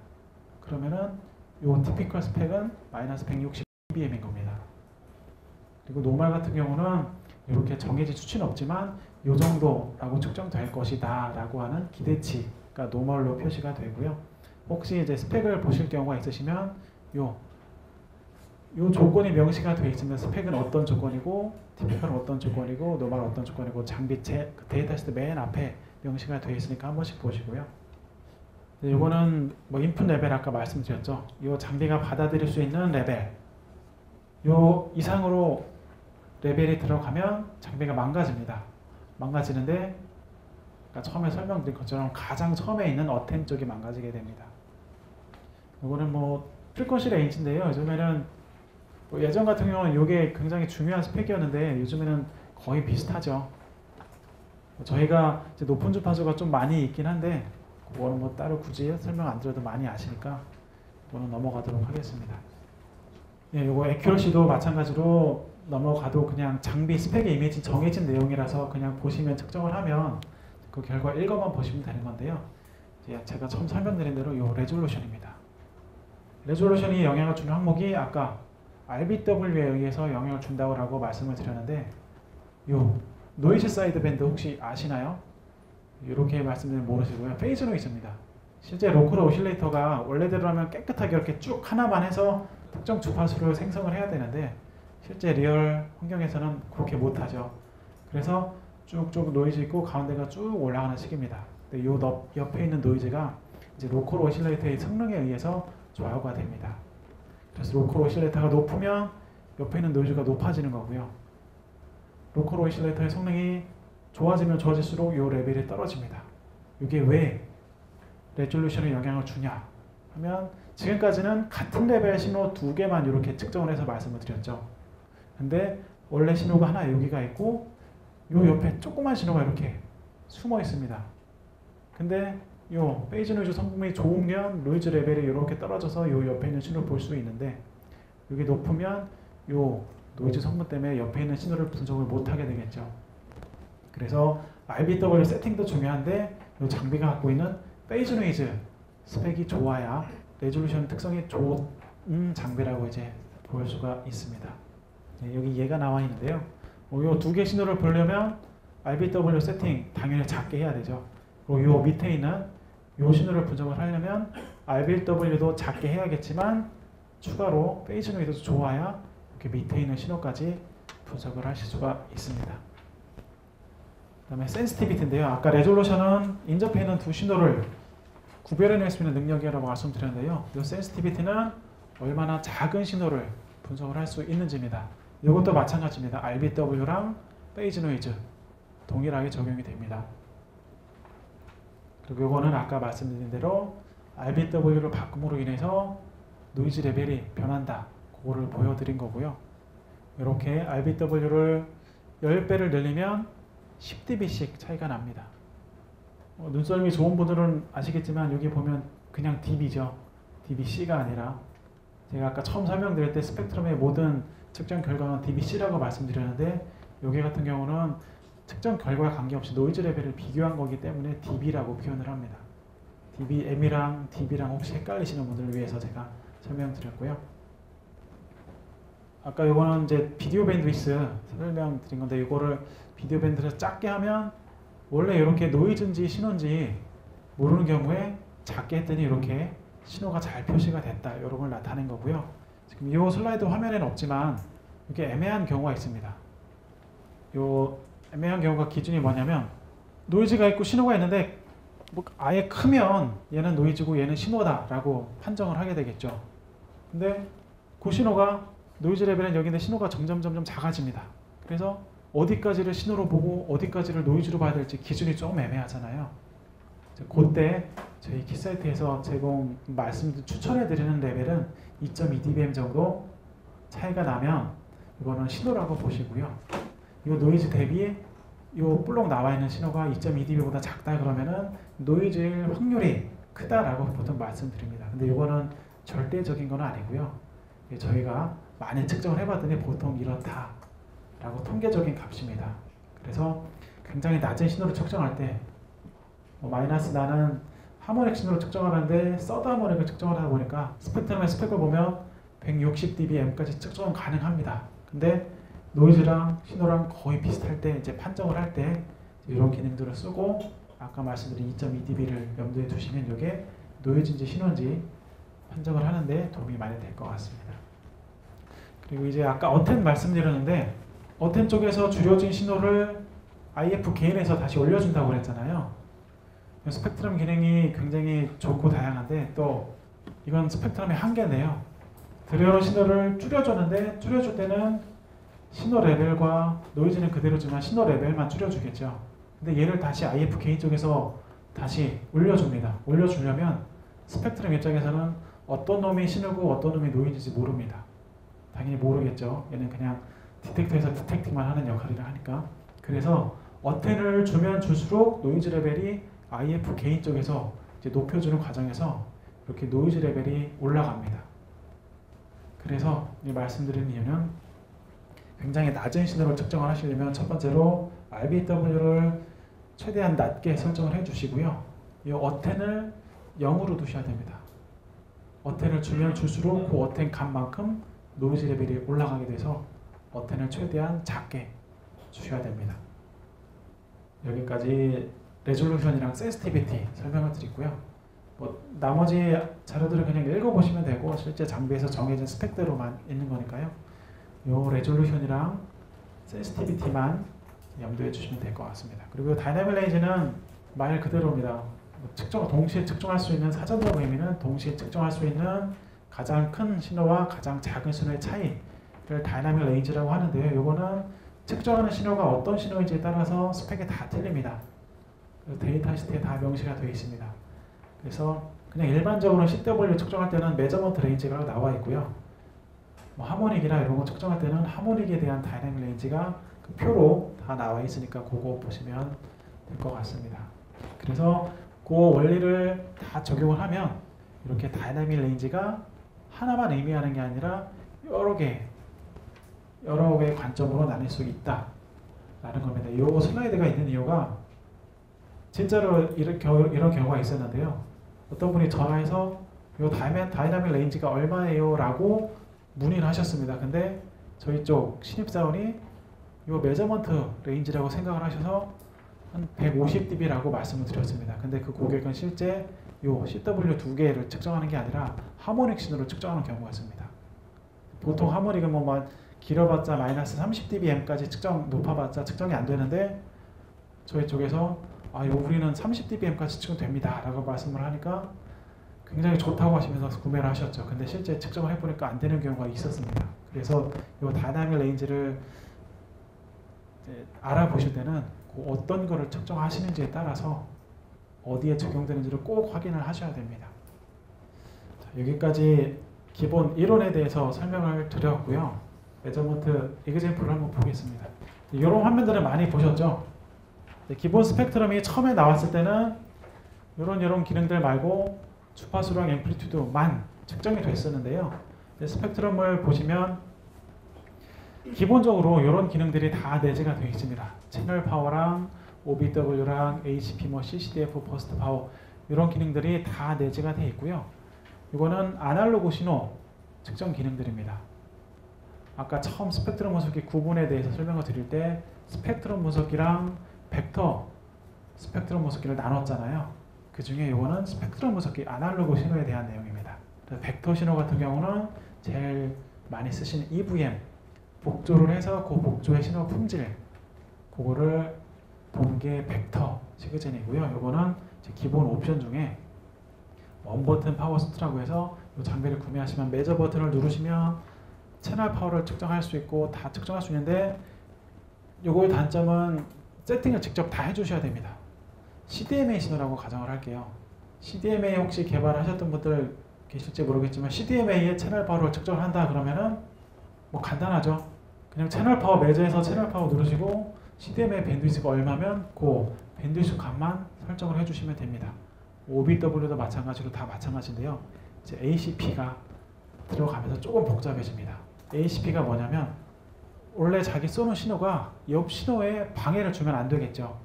그러면은 이 티피컬 스펙은 마이너스 160dBm인 겁니다. 그리고 노멀 같은 경우는 이렇게 정해진 수치는 없지만 이 정도라고 측정될 것이다 라고 하는 기대치가 노멀로 표시가 되고요. 혹시 이제 스펙을 보실 경우가 있으시면 요 조건이 명시가 되어 있으면 스펙은 어떤 조건이고 티피컬은 어떤 조건이고 노멀 어떤 조건이고 장비 데이터 시트 맨 앞에 명시가 되어 있으니까 한 번씩 보시고요. 이거는 인풋 레벨 아까 말씀드렸죠. 이 장비가 받아들일 수 있는 레벨 요 이상으로 레벨이 들어가면 장비가 망가집니다. 망가지는데 처음에 설명드린 것처럼 가장 처음에 있는 어텐 쪽이 망가지게 됩니다. 이거는 프리퀀시 레인지인데요. 요즘에는 예전 같은 경우는 이게 굉장히 중요한 스펙이었는데 요즘에는 거의 비슷하죠. 저희가 이제 높은 주파수가 좀 많이 있긴 한데 그거는 따로 굳이 설명 안 드려도 많이 아시니까 이거는 넘어가도록 하겠습니다. 이거 애큐러시도 마찬가지로 넘어가도 그냥 장비 스펙에 이미 정해진 내용이라서 그냥 보시면 측정을 하면 그 결과 읽어만 보시면 되는 건데요. 제가 처음 설명드린 대로 이 레졸루션입니다. 레졸루션이 영향을 주는 항목이 아까 RBW에 의해서 영향을 준다고 말씀을 드렸는데 이 노이즈 사이드 밴드 혹시 아시나요? 이렇게 말씀드리면 모르시고요. 페이즈 노이즈입니다. 실제 로컬 오실레이터가 원래대로라면 깨끗하게 이렇게 쭉 하나만 해서 특정 주파수를 생성을 해야 되는데 실제 리얼 환경에서는 그렇게 못하죠. 그래서 쭉쭉 노이즈 있고 가운데가 쭉 올라가는 식입니다. 근데 이 옆에 있는 노이즈가 이제 로컬 오실레이터의 성능에 의해서 좌우가 됩니다. 그래서 로컬 오실레이터가 높으면 옆에 있는 노이즈가 높아지는 거고요. 로컬 오실레이터의 성능이 좋아지면 좋아질수록 이 레벨이 떨어집니다. 이게 왜 레졸루션에 영향을 주냐 하면 지금까지는 같은 레벨 신호 두 개만 이렇게 측정을 해서 말씀을 드렸죠. 근데 원래 신호가 하나 여기가 있고 요 옆에 조그만 신호가 이렇게 숨어 있습니다. 근데 요 페이즈 노이즈 성분이 좋으면 노이즈 레벨이 이렇게 떨어져서 요 옆에 있는 신호를 볼 수 있는데 여기 높으면 요 노이즈 성분 때문에 옆에 있는 신호를 분석을 못하게 되겠죠. 그래서 RBW 세팅도 중요한데 이 장비가 갖고 있는 페이즈 노이즈 스펙이 좋아야 레졸루션 특성이 좋은 장비라고 이제 볼 수가 있습니다. 네, 여기 얘가 나와 있는데요. 이 두 개 신호를 보려면 RBW 세팅 당연히 작게 해야 되죠. 그리고 이 밑에 있는 이 신호를 분석을 하려면 RBW도 작게 해야겠지만 추가로 페이즈 노이즈도 좋아야 이렇게 밑에 있는 신호까지 분석을 하실 수가 있습니다. 그 다음에 센시티비티인데요. 아까 레졸루션은 인접해 있는 두 신호를 구별해낼 수 있는 능력이라고 말씀드렸는데요. 이 센시티비티는 얼마나 작은 신호를 분석을 할 수 있는지입니다. 이것도 마찬가지입니다. RBW랑 페이즈 노이즈 동일하게 적용이 됩니다. 그리고 이거는 아까 말씀드린 대로 RBW를 바꿈으로 인해서 노이즈 레벨이 변한다. 그거를 보여드린 거고요. 이렇게 RBW를 10배를 늘리면 10dB씩 차이가 납니다. 눈썰미 좋은 분들은 아시겠지만 여기 보면 그냥 dB죠. dBC가 아니라 제가 아까 처음 설명드릴 때 스펙트럼의 모든 측정 결과는 dBC라고 말씀드렸는데 여기 같은 경우는 측정 결과와 관계없이 노이즈 레벨을 비교한 거기 때문에 dB라고 표현을 합니다. dBm이랑 dB랑 혹시 헷갈리시는 분들을 위해서 제가 설명드렸고요. 아까 이거는 이제 비디오 밴드위스 설명드린 건데 이거를 비디오 밴드를 작게 하면 원래 이렇게 노이즈인지 신호인지 모르는 경우에 작게 했더니 이렇게 신호가 잘 표시가 됐다. 이런 걸 나타낸 거고요. 지금 이 슬라이드 화면에는 없지만 이렇게 애매한 경우가 있습니다. 이 애매한 경우가 기준이 뭐냐면 노이즈가 있고 신호가 있는데 뭐 아예 크면 얘는 노이즈고 얘는 신호다 라고 판정을 하게 되겠죠. 근데 그 신호가 노이즈 레벨은 여기인데 신호가 점점 작아집니다. 그래서 어디까지를 신호로 보고 어디까지를 노이즈로 봐야 될지 기준이 좀 애매하잖아요. 그때 저희 키사이트에서 추천해드리는 레벨은 2.2dBm 정도 차이가 나면 이거는 신호라고 보시고요. 이 노이즈 대비 이 볼록 나와 있는 신호가 2.2dB보다 작다 그러면은 노이즈일 확률이 크다라고 보통 말씀드립니다. 근데 이거는 절대적인 건 아니고요. 저희가 많이 측정을 해봤더니 보통 이렇다라고 통계적인 값입니다. 그래서 굉장히 낮은 신호를 측정할 때 마이너스 나는 하모닉 신호를 측정하는데 서드 하모닉을 측정을 하다 보니까 스펙트럼의 스펙을 보면 160dBm까지 측정은 가능합니다. 근데 노이즈랑 신호랑 거의 비슷할 때 이제 판정을 할 때 이런 기능들을 쓰고 아까 말씀드린 2.2dB를 염두에 두시면 이게 노이즈인지 신호인지 판정을 하는데 도움이 많이 될 것 같습니다. 그리고 이제 아까 어텐 말씀드렸는데 어텐 쪽에서 줄여진 신호를 IF 게인에서 다시 올려준다고 그랬잖아요. 스펙트럼 기능이 굉장히 좋고 다양한데 또 이건 스펙트럼의 한계인데요. 들여온 신호를 줄여줬는데 줄여줄 때는 신호 레벨과 노이즈는 그대로지만 신호 레벨만 줄여주겠죠. 근데 얘를 다시 IF 게인 쪽에서 다시 올려줍니다. 올려주려면 스펙트럼 입장에서는 어떤 놈이 신호고 어떤 놈이 노이즈인지 모릅니다. 당연히 모르겠죠. 얘는 그냥 디텍터에서 디텍팅만 하는 역할이라 하니까. 그래서 어텐을 주면 줄수록 노이즈 레벨이 IF 게인 쪽에서 이제 높여주는 과정에서 이렇게 노이즈 레벨이 올라갑니다. 그래서 말씀드린 이유는 굉장히 낮은 신호를 측정을 하시려면 첫 번째로 RBW를 최대한 낮게 설정을 해주시고요. 이 어텐을 0으로 두셔야 됩니다. 어텐을 주면 줄수록 그 어텐 값만큼 노이즈 레벨이 올라가게 돼서 어텐을 최대한 작게 주셔야 됩니다. 여기까지 레졸루션이랑 센시티비티 설명을 드리고요. 뭐 나머지 자료들은 그냥 읽어보시면 되고 실제 장비에서 정해진 스펙대로만 있는 거니까요. 요 레졸루션이랑 센시티비티만 염두해 주시면 될 것 같습니다. 그리고 다이내믹 레인지는 말 그대로입니다. 동시에 측정할 수 있는 사전적 의미는 동시에 측정할 수 있는 가장 큰 신호와 가장 작은 신호의 차이를 다이내믹 레인지라고 하는데요. 이거는 측정하는 신호가 어떤 신호인지에 따라서 스펙이 다 틀립니다. 데이터 시트에 다 명시가 되어 있습니다. 그래서 그냥 일반적으로 CW 측정할 때는 메저먼트 레인지가 나와 있고요. 뭐 하모닉이나 이런 거 측정할 때는 하모닉에 대한 다이내믹 레인지가 그 표로 다 나와 있으니까 그거 보시면 될 것 같습니다. 그래서 그 원리를 다 적용을 하면 이렇게 다이내믹 레인지가 하나만 의미하는 게 아니라 여러 개의 관점으로 나뉠 수 있다 라는 겁니다. 이 슬라이드가 있는 이유가 진짜로 이런 경우가 있었는데요. 어떤 분이 전화해서 이 다이내믹 레인지가 얼마예요? 라고 문의를 하셨습니다. 근데 저희 쪽 신입사원이 이 메저먼트 레인지라고 생각을 하셔서 한 150dB라고 말씀을 드렸습니다. 근데 그 고객은 실제 요 CW 두 개를 측정하는 게 아니라 하모닉 신호를 측정하는 경우가 있습니다. 보통 하모닉은 뭐 길어봤자 마이너스 30dBm까지 높아봤자 측정이 안 되는데 저희 쪽에서 우리는 30dBm까지 측정됩니다 라고 말씀을 하니까 굉장히 좋다고 하시면서 구매를 하셨죠. 근데 실제 측정을 해보니까 안 되는 경우가 있었습니다. 그래서 이 다이내믹 레인지를 알아보실 때는 어떤 거를 측정하시는지에 따라서 어디에 적용되는지를 꼭 확인을 하셔야 됩니다. 자, 여기까지 기본 이론에 대해서 설명을 드렸고요. 메저먼트 이그젬플을 한번 보겠습니다. 이런 화면들을 많이 보셨죠? 기본 스펙트럼이 처음에 나왔을 때는 이런 기능들 말고 주파수랑 앰플리튜드만 측정이 됐었는데요. 스펙트럼을 보시면 기본적으로 이런 기능들이 다 내재가 되어 있습니다. 채널 파워랑 OBW랑 HP, CCDF, 버스트 파워 이런 기능들이 다 내재가 되어 있고요. 이거는 아날로그 신호 측정 기능들입니다. 아까 처음 스펙트럼 분석기 구분에 대해서 설명을 드릴 때 스펙트럼 분석기랑 벡터 스펙트럼 분석기를 나눴잖아요. 그 중에 이거는 스펙트럼 분석기 아날로그 신호에 대한 내용입니다. 벡터 신호 같은 경우는 제일 많이 쓰시는 EVM 복조를 해서 그 복조의 신호 품질 그거를 본 게 벡터 시그젠이고요. 이거는 기본 옵션 중에 원 버튼 파워 스트라고 해서 이 장비를 구매하시면 메저 버튼을 누르시면 채널 파워를 측정할 수 있고 다 측정할 수 있는데 요거의 단점은 세팅을 직접 다 해주셔야 됩니다. CDMA 신호라고 가정을 할게요. CDMA 혹시 개발하셨던 분들 계실지 모르겠지만 CDMA의 채널 파워를 측정을 한다 그러면은 뭐 간단하죠. 그냥 채널 파워 매저에서 채널 파워 누르시고 CDMA 밴드위스가 얼마면 그 밴드위스 값만 설정을 해주시면 됩니다. OBW도 마찬가지로 다 마찬가지인데요. 이제 ACP가 들어가면서 조금 복잡해집니다. ACP가 뭐냐면 원래 자기 쏘는 신호가 옆 신호에 방해를 주면 안 되겠죠.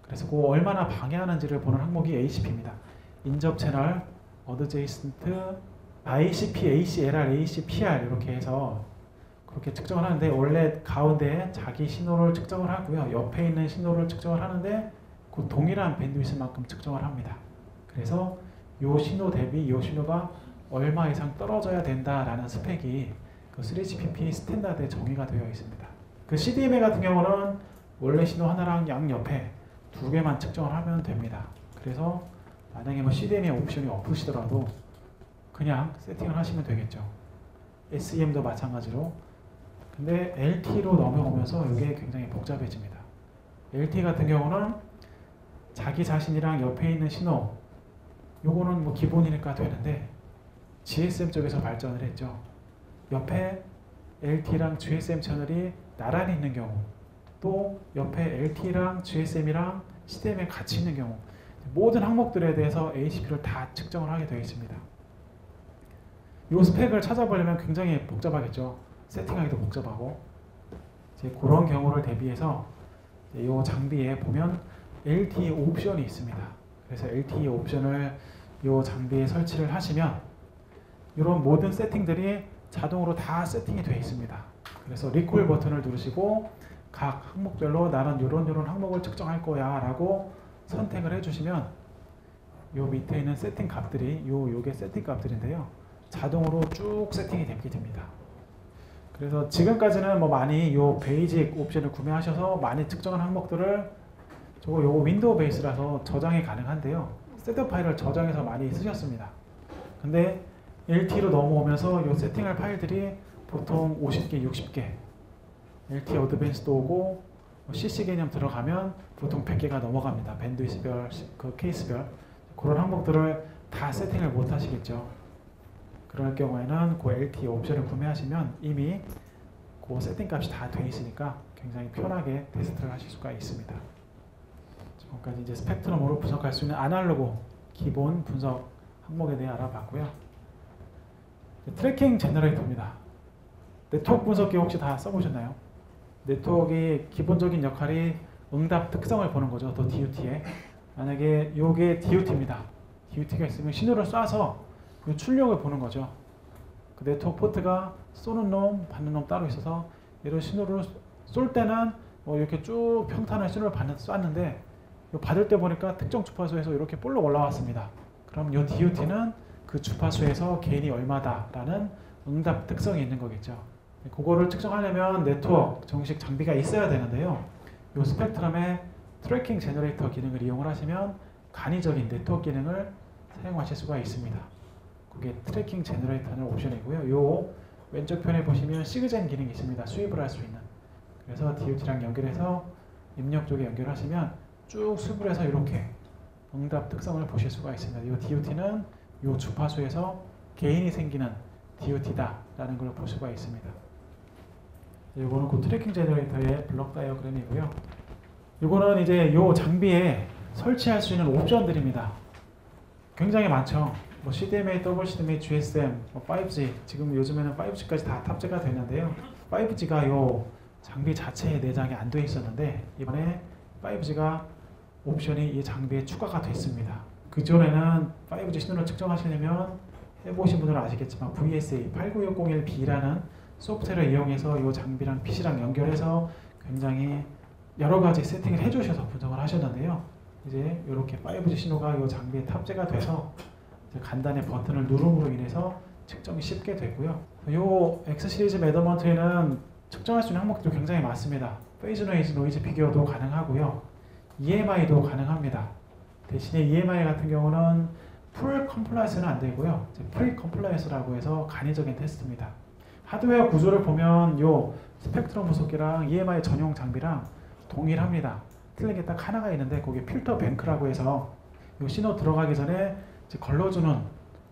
그래서 그 얼마나 방해하는지를 보는 항목이 ACP입니다. 인접 채널, 어드제이슨트, ICP, ACLR, ACPR 이렇게 해서 그렇게 측정을 하는데 원래 가운데에 자기 신호를 측정을 하고요. 옆에 있는 신호를 측정을 하는데 그 동일한 밴드위스만큼 측정을 합니다. 그래서 이 신호 대비 이 신호가 얼마 이상 떨어져야 된다라는 스펙이 그 3GPP 스탠다드에 정의가 되어 있습니다. 그 CDMA 같은 경우는 원래 신호 하나랑 양옆에 두 개만 측정을 하면 됩니다. 그래서 만약에 뭐 CDMA 옵션이 없으시더라도 그냥 세팅을 하시면 되겠죠. SEM도 마찬가지로. 근데 LT로 넘어오면서 이게 굉장히 복잡해집니다. LT 같은 경우는 자기 자신이랑 옆에 있는 신호 요거는 뭐 기본이니까 되는데 GSM 쪽에서 발전을 했죠. 옆에 LT랑 GSM 채널이 나란히 있는 경우 또 옆에 LT랑 GSM이랑 CDM이 같이 있는 경우 모든 항목들에 대해서 ACP를 다 측정을 하게 되어 있습니다. 이 스펙을 찾아보려면 굉장히 복잡하겠죠. 세팅하기도 복잡하고 이제 그런 경우를 대비해서 이 장비에 보면 LTE 옵션이 있습니다. 그래서 LTE 옵션을 이 장비에 설치를 하시면 이런 모든 세팅들이 자동으로 다 세팅이 되어 있습니다. 그래서 리콜 버튼을 누르시고 각 항목별로 나는 요런 항목을 측정할 거야 라고 선택을 해주시면 요 밑에 있는 세팅 값들이 요게 세팅 값들인데요. 자동으로 쭉 세팅이 되게 됩니다. 그래서 지금까지는 뭐 많이 요 베이직 옵션을 구매하셔서 많이 측정한 항목들을 요거 윈도우 베이스라서 저장이 가능한데요. 셋업 파일을 저장해서 많이 쓰셨습니다. 근데 LT로 넘어오면서 요 세팅할 파일들이 보통 50개, 60개 LT 어드밴스도 오고 CC 개념 들어가면 보통 100개가 넘어갑니다. 밴드위스별, 그 케이스별 그런 항목들을 다 세팅을 못 하시겠죠. 그럴 경우에는 그 LT 옵션을 구매하시면 이미 그 세팅 값이 다 되어 있으니까 굉장히 편하게 테스트를 하실 수가 있습니다. 지금까지 이제 스펙트럼으로 분석할 수 있는 아날로그 기본 분석 항목에 대해 알아봤고요. 트래킹 제너레이터입니다. 네트워크 분석기 혹시 다 써보셨나요? 네트워크의 기본적인 역할이 응답 특성을 보는 거죠. 또 DUT에. 만약에 이게 DUT입니다. DUT가 있으면 신호를 쏴서 그 출력을 보는 거죠. 그 네트워크 포트가 쏘는 놈, 받는 놈 따로 있어서 이런 신호를 쏠 때는 뭐 이렇게 쭉 평탄한 신호를 쐈는데 받을 때 보니까 특정 주파수에서 이렇게 볼록 올라왔습니다. 그럼 이 DUT는 그 주파수에서 게인이 얼마다라는 응답 특성이 있는 거겠죠. 그거를 측정하려면 네트워크 정식 장비가 있어야 되는데요. 이 스펙트럼의 트래킹 제너레이터 기능을 이용을 하시면 간이적인 네트워크 기능을 사용하실 수가 있습니다. 그게 트래킹 제너레이터는 옵션이고요. 요 왼쪽 편에 보시면 시그젠 기능이 있습니다. 수입을 할 수 있는. 그래서 DUT랑 연결해서 입력 쪽에 연결하시면 쭉 수입을 해서 이렇게 응답 특성을 보실 수가 있습니다. 이 DUT는 이 주파수에서 게인이 생기는 DUT다라는 걸 볼 수가 있습니다. 이거는 그 트래킹 제너레이터의 블록 다이어그램이고요. 이거는 이제 이 장비에 설치할 수 있는 옵션들입니다. 굉장히 많죠. 뭐 CDMA, WCDMA, GSM, 5G, 지금 요즘에는 5G까지 다 탑재가 되는데요. 5G가 이 장비 자체에 내장이 안 돼 있었는데 이번에 5G가 옵션이 이 장비에 추가가 됐습니다. 그전에는 5G 신호를 측정하시려면 해보신 분들은 아시겠지만 VSA 89601B라는 소프트웨어를 이용해서 이 장비랑 PC랑 연결해서 굉장히 여러 가지 세팅을 해주셔서 분석을 하셨는데요. 이제 이렇게 5G 신호가 이 장비에 탑재가 돼서 이제 간단히 버튼을 누름으로 인해서 측정이 쉽게 되고요. 이 X 시리즈 매더먼트에는 측정할 수 있는 항목들이 굉장히 많습니다. 페이즈 노이즈 비교도 가능하고요. EMI도 가능합니다. 대신에 EMI 같은 경우는 풀 컴플라이언스는 안 되고요. 프리 컴플라이언스라고 해서 간이적인 테스트입니다. 하드웨어 구조를 보면 이 스펙트럼 분석기랑 EMI 전용 장비랑 동일합니다. 틀린 게 딱 하나가 있는데 그게 필터 뱅크라고 해서 이 신호 들어가기 전에 걸러주는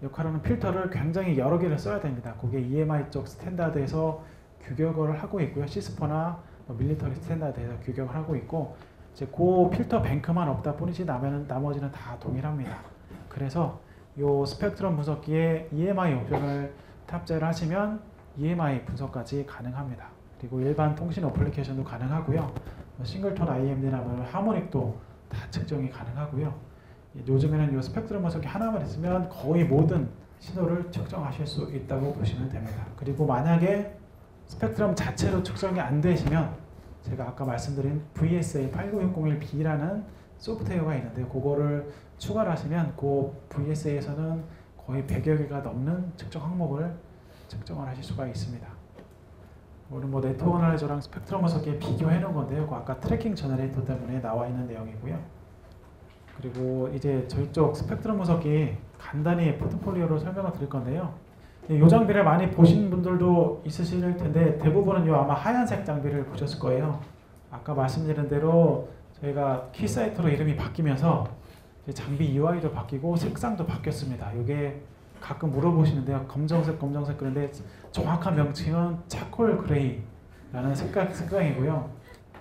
역할하는 필터를 굉장히 여러 개를 써야 됩니다. 그게 EMI 쪽 스탠다드에서 규격을 하고 있고요. 시스퍼나 밀리터리 스탠다드에서 규격을 하고 있고 이제 그 필터 뱅크만 없다 뿐이지 나머지는 다 동일합니다. 그래서 이 스펙트럼 분석기에 EMI 옵션을 탑재를 하시면 EMI 분석까지 가능합니다. 그리고 일반 통신 어플리케이션도 가능하고요. 싱글톤 IMD나 하모닉도 다 측정이 가능하고요. 요즘에는 이 스펙트럼 분석기 하나만 있으면 거의 모든 신호를 측정하실 수 있다고 보시면 됩니다. 그리고 만약에 스펙트럼 자체로 측정이 안 되시면 제가 아까 말씀드린 VSA 89601B라는 소프트웨어가 있는데 그거를 추가를 하시면 그 VSA에서는 거의 100여 개가 넘는 측정 항목을 측정을 하실 수가 있습니다. 오늘 뭐 네트워크 어널라이저랑 스펙트럼 분석기 비교해 놓은 건데요. 그 아까 트래킹 제너레이터 때문에 나와 있는 내용이고요. 그리고 이제 저희 쪽 스펙트럼 분석기 간단히 포트폴리오로 설명을 드릴 건데요. 이 장비를 많이 보신 분들도 있으실 텐데 대부분은 요 아마 하얀색 장비를 보셨을 거예요. 아까 말씀드린 대로 저희가 키사이트로 이름이 바뀌면서 장비 UI도 바뀌고 색상도 바뀌었습니다. 이게 가끔 물어보시는데요. 검정색 그런데 정확한 명칭은 차콜 그레이라는 색상이고요.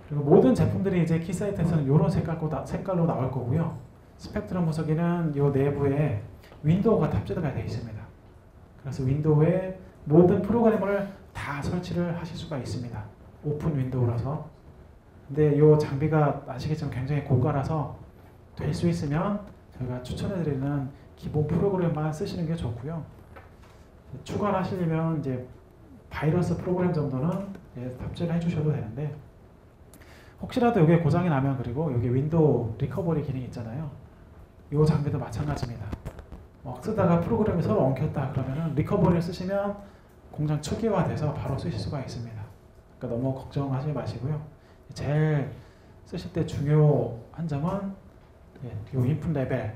그리고 모든 제품들이 이제 키사이트에서는 이런 색깔로 나올 거고요. 스펙트럼 분석기는 이 내부에 윈도우가 탑재가 되어 있습니다. 그래서 윈도우에 모든 프로그램을 다 설치를 하실 수가 있습니다. 오픈 윈도우라서. 근데 이 장비가 아시겠지만 굉장히 고가라서 될 수 있으면 저희가 추천해드리는 기본 프로그램만 쓰시는 게 좋고요. 추가를 하시려면 이제 바이러스 프로그램 정도는 탑재를 해주셔도 되는데 혹시라도 이게 고장이 나면, 그리고 여기 윈도우 리커버리 기능이 있잖아요. 이 장비도 마찬가지입니다. 쓰다가 프로그램이 서로 엉켰다 그러면은 리커버리를 쓰시면 공장 초기화돼서 바로 쓰실 수가 있습니다. 그러니까 너무 걱정하지 마시고요. 제일 쓰실 때 중요한 점은 이 인풋 레벨,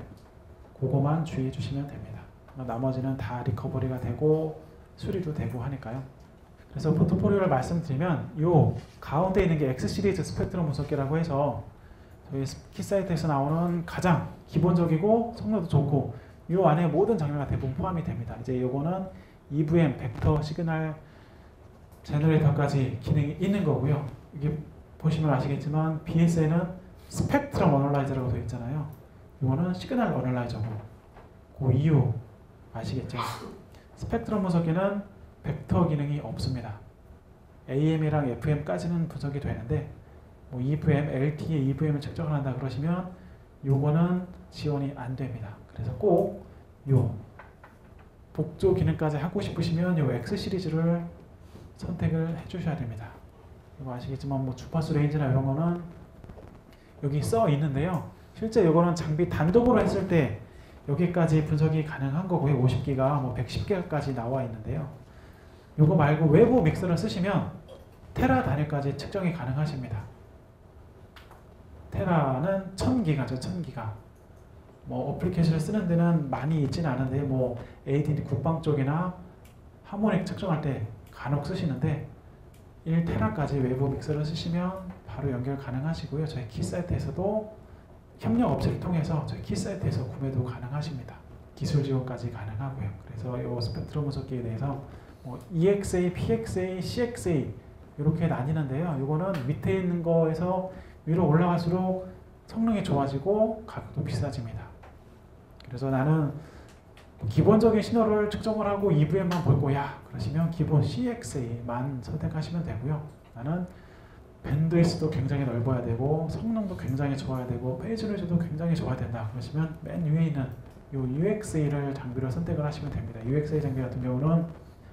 그거만 주의해 주시면 됩니다. 나머지는 다 리커버리가 되고 수리도 되고 하니까요. 그래서 포트폴리오를 말씀드리면 이 가운데 있는 게 X 시리즈 스펙트럼 분석기라고 해서 저희 키사이트에서 나오는 가장 기본적이고 성능도 좋고 이 안에 모든 장르가 대부분 포함이 됩니다. 이제 이거는 EVM, 벡터, 시그널 제너레이터까지 기능이 있는 거고요. 이게 보시면 아시겠지만 BS에는 스펙트럼 어널라이저라고 되어 있잖아요. 이거는 시그널 어널라이저고, 그 이유 아시겠죠? 스펙트럼 분석기는 벡터 기능이 없습니다. AM이랑 FM까지는 분석이 되는데 EVM, LTE EVM을 측정을 한다 그러시면 요거는 지원이 안 됩니다. 그래서 꼭 요 복조 기능까지 하고 싶으시면 요 X 시리즈를 선택을 해 주셔야 됩니다. 이거 아시겠지만 주파수 레인지나 이런 거는 여기 써 있는데요. 실제 이거는 장비 단독으로 했을 때 여기까지 분석이 가능한 거고요. 50기가 110기가까지 나와 있는데요. 이거 말고 외부 믹서를 쓰시면 테라 단위까지 측정이 가능하십니다. 테라는 1000기가죠. 1000기가. 어플리케이션을 쓰는 데는 많이 있지는 않은데 AT&T 국방 쪽이나 하모닉 측정할 때 간혹 쓰시는데 1테라까지 외부 믹서를 쓰시면 바로 연결 가능하시고요. 저희 키사이트에서도 협력 업체를 통해서 저희 키사이트에서 구매도 가능하십니다. 기술 지원까지 가능하고요. 그래서 이 스펙트럼 분석기에 대해서 EXA, PXA, CXA 이렇게 나뉘는데요. 이거는 밑에 있는 거에서 위로 올라갈수록 성능이 좋아지고 가격도 비싸집니다. 그래서 나는 기본적인 신호를 측정을 하고 EVM만 볼 거야 그러시면 기본 CXA만 선택하시면 되고요. 나는 밴드위스도 굉장히 넓어야 되고 성능도 굉장히 좋아야 되고 페이지 레이저도 굉장히 좋아야 된다 그러시면 맨 위에 있는 이 UXA를 장비로 선택을 하시면 됩니다. UXA 장비 같은 경우는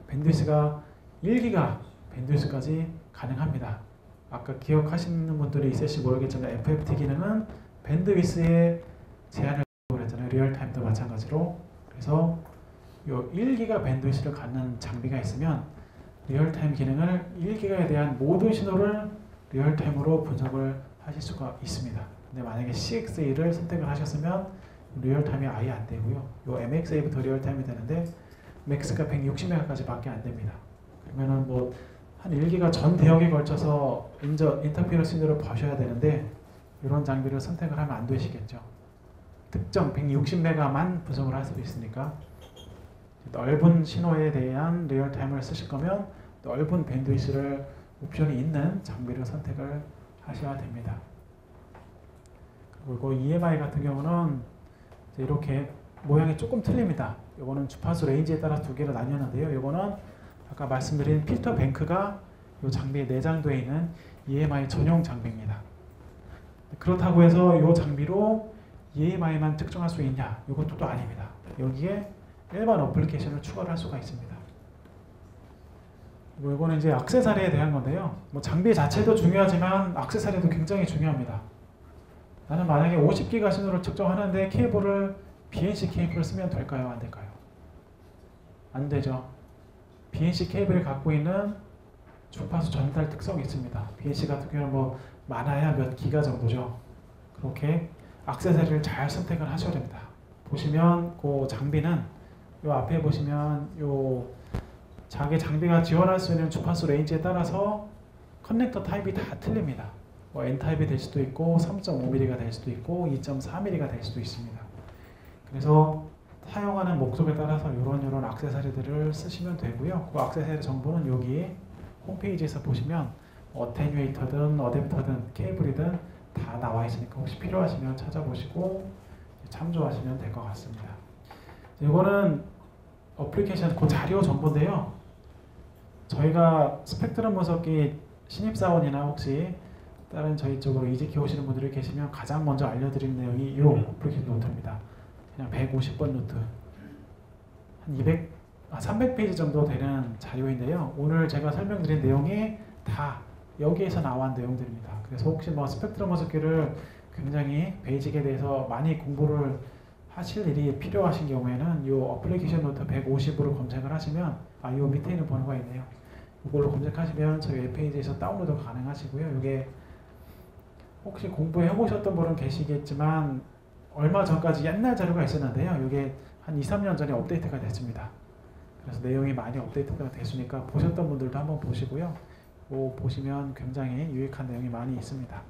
밴드위스가 1기가 밴드위스까지 가능합니다. 아까 기억하시는 분들이 있을지 모르겠지만 FFT 기능은 밴드위스에 제한을 했잖아요. 리얼타임도 마찬가지로. 그래서 이 1기가 밴드위스를 갖는 장비가 있으면 리얼타임 기능을 1기가에 대한 모든 신호를 리얼타임으로 분석을 하실 수가 있습니다. 근데 만약에 CXA를 선택을 하셨으면 리얼타임이 아예 안 되고요. 이 MXA부터 리얼타임이 되는데 맥스가 160메가까지 밖에 안 됩니다. 그러면은 한 1기가 전 대역에 걸쳐서 인터피어런스 신호를 보셔야 되는데 이런 장비를 선택을 하면 안 되시겠죠. 특정 160메가만 분석을 할 수 있으니까 넓은 신호에 대한 리얼타임을 쓰실 거면 넓은 밴드위스를 옵션이 있는 장비를 선택을 하셔야 됩니다. 그리고 EMI 같은 경우는 이렇게 모양이 조금 틀립니다. 이거는 주파수 레인지에 따라 두 개로 나뉘었는데요. 이거는 아까 말씀드린 필터 뱅크가 이 장비에 내장되어 있는 EMI 전용 장비입니다. 그렇다고 해서 이 장비로 EMI만 측정할 수 있냐? 이것도 또 아닙니다. 여기에 일반 어플리케이션을 추가를 할 수가 있습니다. 이거는 이제 액세서리에 대한 건데요. 장비 자체도 중요하지만 액세서리도 굉장히 중요합니다. 나는 만약에 50기가 신호를 측정하는데 케이블을 BNC 케이블을 쓰면 될까요? 안 될까요? 안 되죠. BNC 케이블이 갖고 있는 주파수 전달 특성이 있습니다. BNC 같은 경우는 많아야 몇 기가 정도죠. 그렇게 액세서리를 잘 선택을 하셔야 됩니다. 보시면 그 장비는 이 앞에 보시면 자기 장비가 지원할 수 있는 주파수 레인지에 따라서 커넥터 타입이 다 틀립니다. N타입이 될 수도 있고 3.5mm가 될 수도 있고 2.4mm가 될 수도 있습니다. 그래서 사용하는 목적에 따라서 이런 액세서리들을 쓰시면 되고요. 그 액세서리 정보는 여기 홈페이지에서 보시면 어테뉴에이터든 어댑터든 케이블이든 다 나와 있으니까 혹시 필요하시면 찾아보시고 참조하시면 될 것 같습니다. 이거는 어플리케이션 그 자료 정보인데요. 저희가 스펙트럼 분석기 신입사원이나 혹시 다른 저희 쪽으로 이직해 오시는 분들이 계시면 가장 먼저 알려드리는 내용이 이 어플리케이션 노트입니다. 그냥 150번 노트. 한 300페이지 정도 되는 자료인데요. 오늘 제가 설명드린 내용이 다 여기에서 나온 내용들입니다. 그래서 혹시 뭐 스펙트럼 분석기를 굉장히 베이직에 대해서 많이 공부를 하실 일이 필요하신 경우에는 이 어플리케이션 노트 150으로 검색을 하시면 이 밑에 있는 번호가 있네요. 이걸로 검색하시면 저희 웹페이지에서 다운로드 가능하시고요. 이게 혹시 공부해 보셨던 분은 계시겠지만 얼마 전까지 옛날 자료가 있었는데요. 이게 한 2, 3년 전에 업데이트가 됐습니다. 그래서 내용이 많이 업데이트가 됐으니까 보셨던 분들도 한번 보시고요. 보시면 굉장히 유익한 내용이 많이 있습니다.